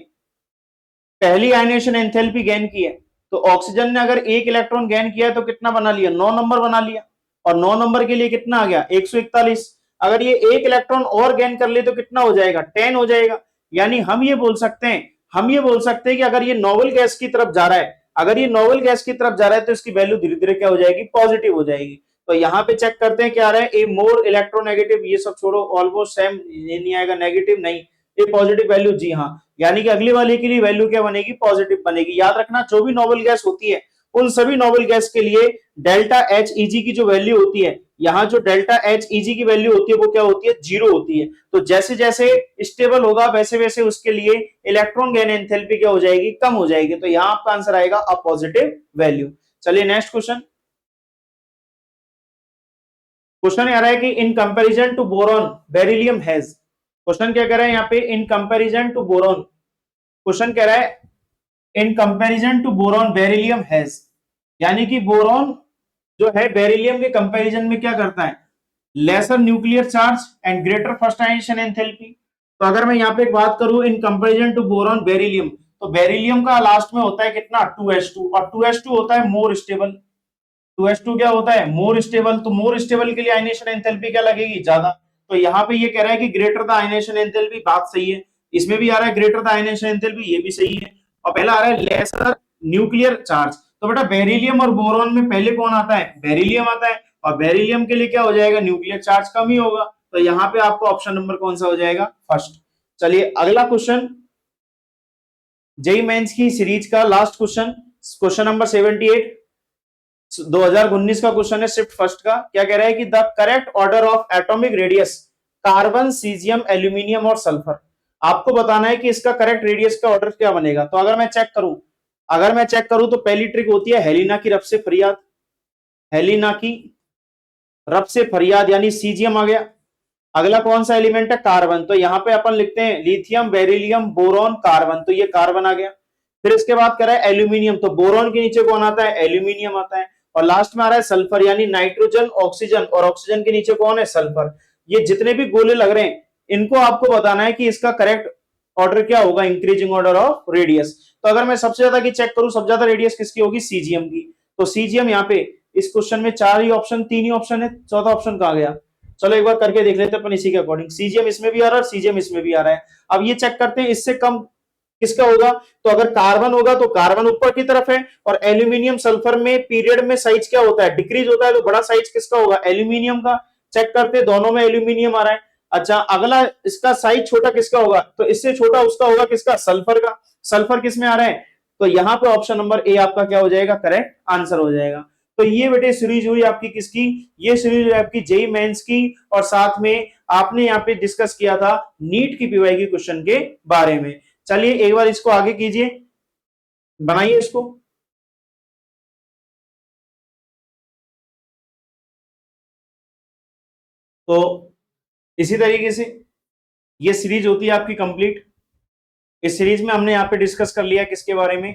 पहली आयनेशन एंथैल्पी गेन की है, तो ऑक्सीजन ने अगर एक इलेक्ट्रॉन गेन किया है तो कितना बना लिया, 9 नंबर बना लिया, और 9 नंबर के लिए कितना आ गया 141। अगर ये एक इलेक्ट्रॉन और गेन कर ले तो कितना हो जाएगा 10 हो जाएगा। यानी हम ये बोल सकते हैं, हम ये बोल सकते हैं कि अगर ये नोबल गैस की तरफ जा रहा है, अगर ये नोबल गैस की तरफ जा रहा है तो इसकी वैल्यू धीरे धीरे क्या हो जाएगी, पॉजिटिव हो जाएगी। तो यहाँ पे चेक करते हैं क्या आ रहा है, ए मोर इलेक्ट्रोनेगेटिव, ये सब छोड़ो, ऑलमोस्ट सेम, ये नहीं आएगा, नेगेटिव नहीं, ये पॉजिटिव वैल्यू, जी हाँ, यानी कि अगली वाले के लिए वैल्यू क्या बनेगी, पॉजिटिव बनेगी। याद रखना जो भी नोबल गैस होती है उन सभी नोबल गैस के लिए डेल्टा एच ईजी की जो वैल्यू होती है, यहाँ जो डेल्टा एच ईजी की वैल्यू होती है वो क्या होती है, 0 होती है। तो जैसे जैसे स्टेबल होगा वैसे वैसे उसके लिए इलेक्ट्रॉन गेन एंथैल्पी क्या हो जाएगी, कम हो जाएगी। तो यहाँ आपका आंसर आएगा अ पॉजिटिव वैल्यू। चलिए नेक्स्ट क्वेश्चन, क्वेश्चन आ रहा है कि in comparison to boron beryllium has, question क्या कह रहा है यहाँ पे, in comparison to boron, question कह रहा है in comparison to boron beryllium has, यानी कि बोरॉन जो है बेरिलियम के कंपैरिजन में क्या करता है, lesser nuclear charge and greater first ionization enthalpy. तो अगर मैं यहाँ पे एक बात करूं in comparison to boron beryllium, तो बेरिलियम का लास्ट में होता है कितना 2s2, और 2s2 होता है मोर स्टेबल, 2s2 क्या होता है, मोर स्टेबल। तो मोर स्टेबल के लिए आयनेशन एंथैल्पी क्या लगेगी, ज्यादा। तो यहाँ पे ये कह रहा है कि ग्रेटर द आयनेशन एंथैल्पी, बात सही है, इसमें भी आ रहा है ग्रेटर द आयनेशन एंथैल्पी, ये भी सही है। और पहला आ रहा है लेसर न्यूक्लियर चार्ज, तो बेटा बेरिलियम और बोरॉन में पहले कौन आता है, बेरिलियम आता है, और बेरिलियम के लिए क्या हो जाएगा, न्यूक्लियर चार्ज कम ही होगा। तो यहाँ पे आपको ऑप्शन नंबर कौन सा हो जाएगा, फर्स्ट। चलिए अगला क्वेश्चन, जेई मेंस की सीरीज का लास्ट क्वेश्चन, क्वेश्चन नंबर 78, 2019 का क्वेश्चन है शिफ्ट फर्स्ट का। क्या कह रहा है कि the correct order of atomic radius carbon, caesium, aluminium और सल्फर, आपको बताना है कि इसका करेक्ट रेडियस का ऑर्डर क्या बनेगा। तो अगर मैं चेक करूं, अगर मैं चेक करूं तो पहली ट्रिक होती है हेलिना की रफ से फरियाद, हेलिना की रब से फरियाद यानी सीजियम आ गया। अगला कौन सा एलिमेंट है? कार्बन। तो यहां पे अपन लिखते हैं लिथियम, बेरिलियम, बोरॉन, कार्बन, तो ये कार्बन आ गया। फिर इसके बाद कह रहा है एल्यूमिनियम, तो बोरॉन के नीचे कौन आता है? एल्यूमिनियम आता है। और लास्ट में आ रहा है सल्फर यानी नाइट्रोजन, ऑक्सीजन, और ऑक्सीजन के नीचे कौन है? सल्फर। ये जितने भी गोले लग रहे हैं इनको आपको बताना है कि इसका करेक्ट ऑर्डर क्या होगा, इंक्रीजिंग ऑर्डर ऑफ रेडियस। तो अगर मैं सबसे ज्यादा की चेक करूं, सबसे ज्यादा रेडियस किसकी होगी? सीजीएम की। तो सीजीएम यहाँ पे इस क्वेश्चन में 4 ही ऑप्शन, 3 ही ऑप्शन है, चौथा ऑप्शन कहां गया? चलो एक बार करके देख लेते हैं अपन इसी के अकॉर्डिंग। सीजीएम इसमें भी आ रहा है और सीजीएम इसमें भी आ रहा है। अब ये चेक करते हैं इससे कम किसका होगा। तो अगर कार्बन होगा तो कार्बन ऊपर की तरफ है, और एल्यूमिनियम सल्फर में पीरियड में साइज क्या होता है? डिक्रीज होता है। तो बड़ा साइज किसका होगा? एल्यूमिनियम का। चेक करते हैं, दोनों में एल्यूमिनियम आ रहा है। अच्छा, अगला इसका साइज छोटा किसका होगा? तो इससे छोटा उसका होगा किसका? सल्फर का। सल्फर किसमें आ रहा है? तो यहां पे ऑप्शन नंबर ए आपका क्या हो जाएगा? करेक्ट आंसर हो जाएगा। तो ये बेटे सीरीज हुई आपकी किसकी? ये सीरीज हुई आपकी जेई मेंस की, और साथ में आपने यहाँ पे डिस्कस किया था नीट की पीवाई की क्वेश्चन के बारे में। चलिए एक बार इसको आगे कीजिए, बनाइए इसको। तो इसी तरीके से ये सीरीज होती है आपकी कंप्लीट। इस सीरीज में हमने यहाँ पे डिस्कस कर लिया किसके बारे में?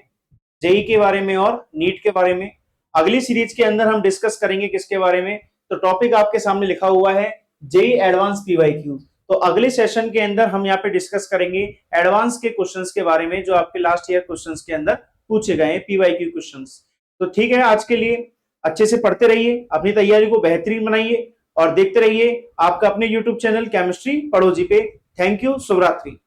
जेई के बारे में और नीट के बारे में। अगली सीरीज के अंदर हम डिस्कस करेंगे किसके बारे में? तो टॉपिक आपके सामने लिखा हुआ है जेई एडवांस पीवाईक्यू। तो अगले सेशन के अंदर हम यहाँ पे डिस्कस करेंगे एडवांस के क्वेश्चंस के बारे में जो आपके लास्ट ईयर क्वेश्चंस के अंदर पूछे गए हैं, पीवाईक्यू क्वेश्चंस। तो ठीक है, आज के लिए अच्छे से पढ़ते रहिए, अपनी तैयारी को बेहतरीन बनाइए और देखते रहिए आपका अपने यूट्यूब चैनल केमिस्ट्री पढ़ो जी पे। थैंक यू, शुभ रात्रि।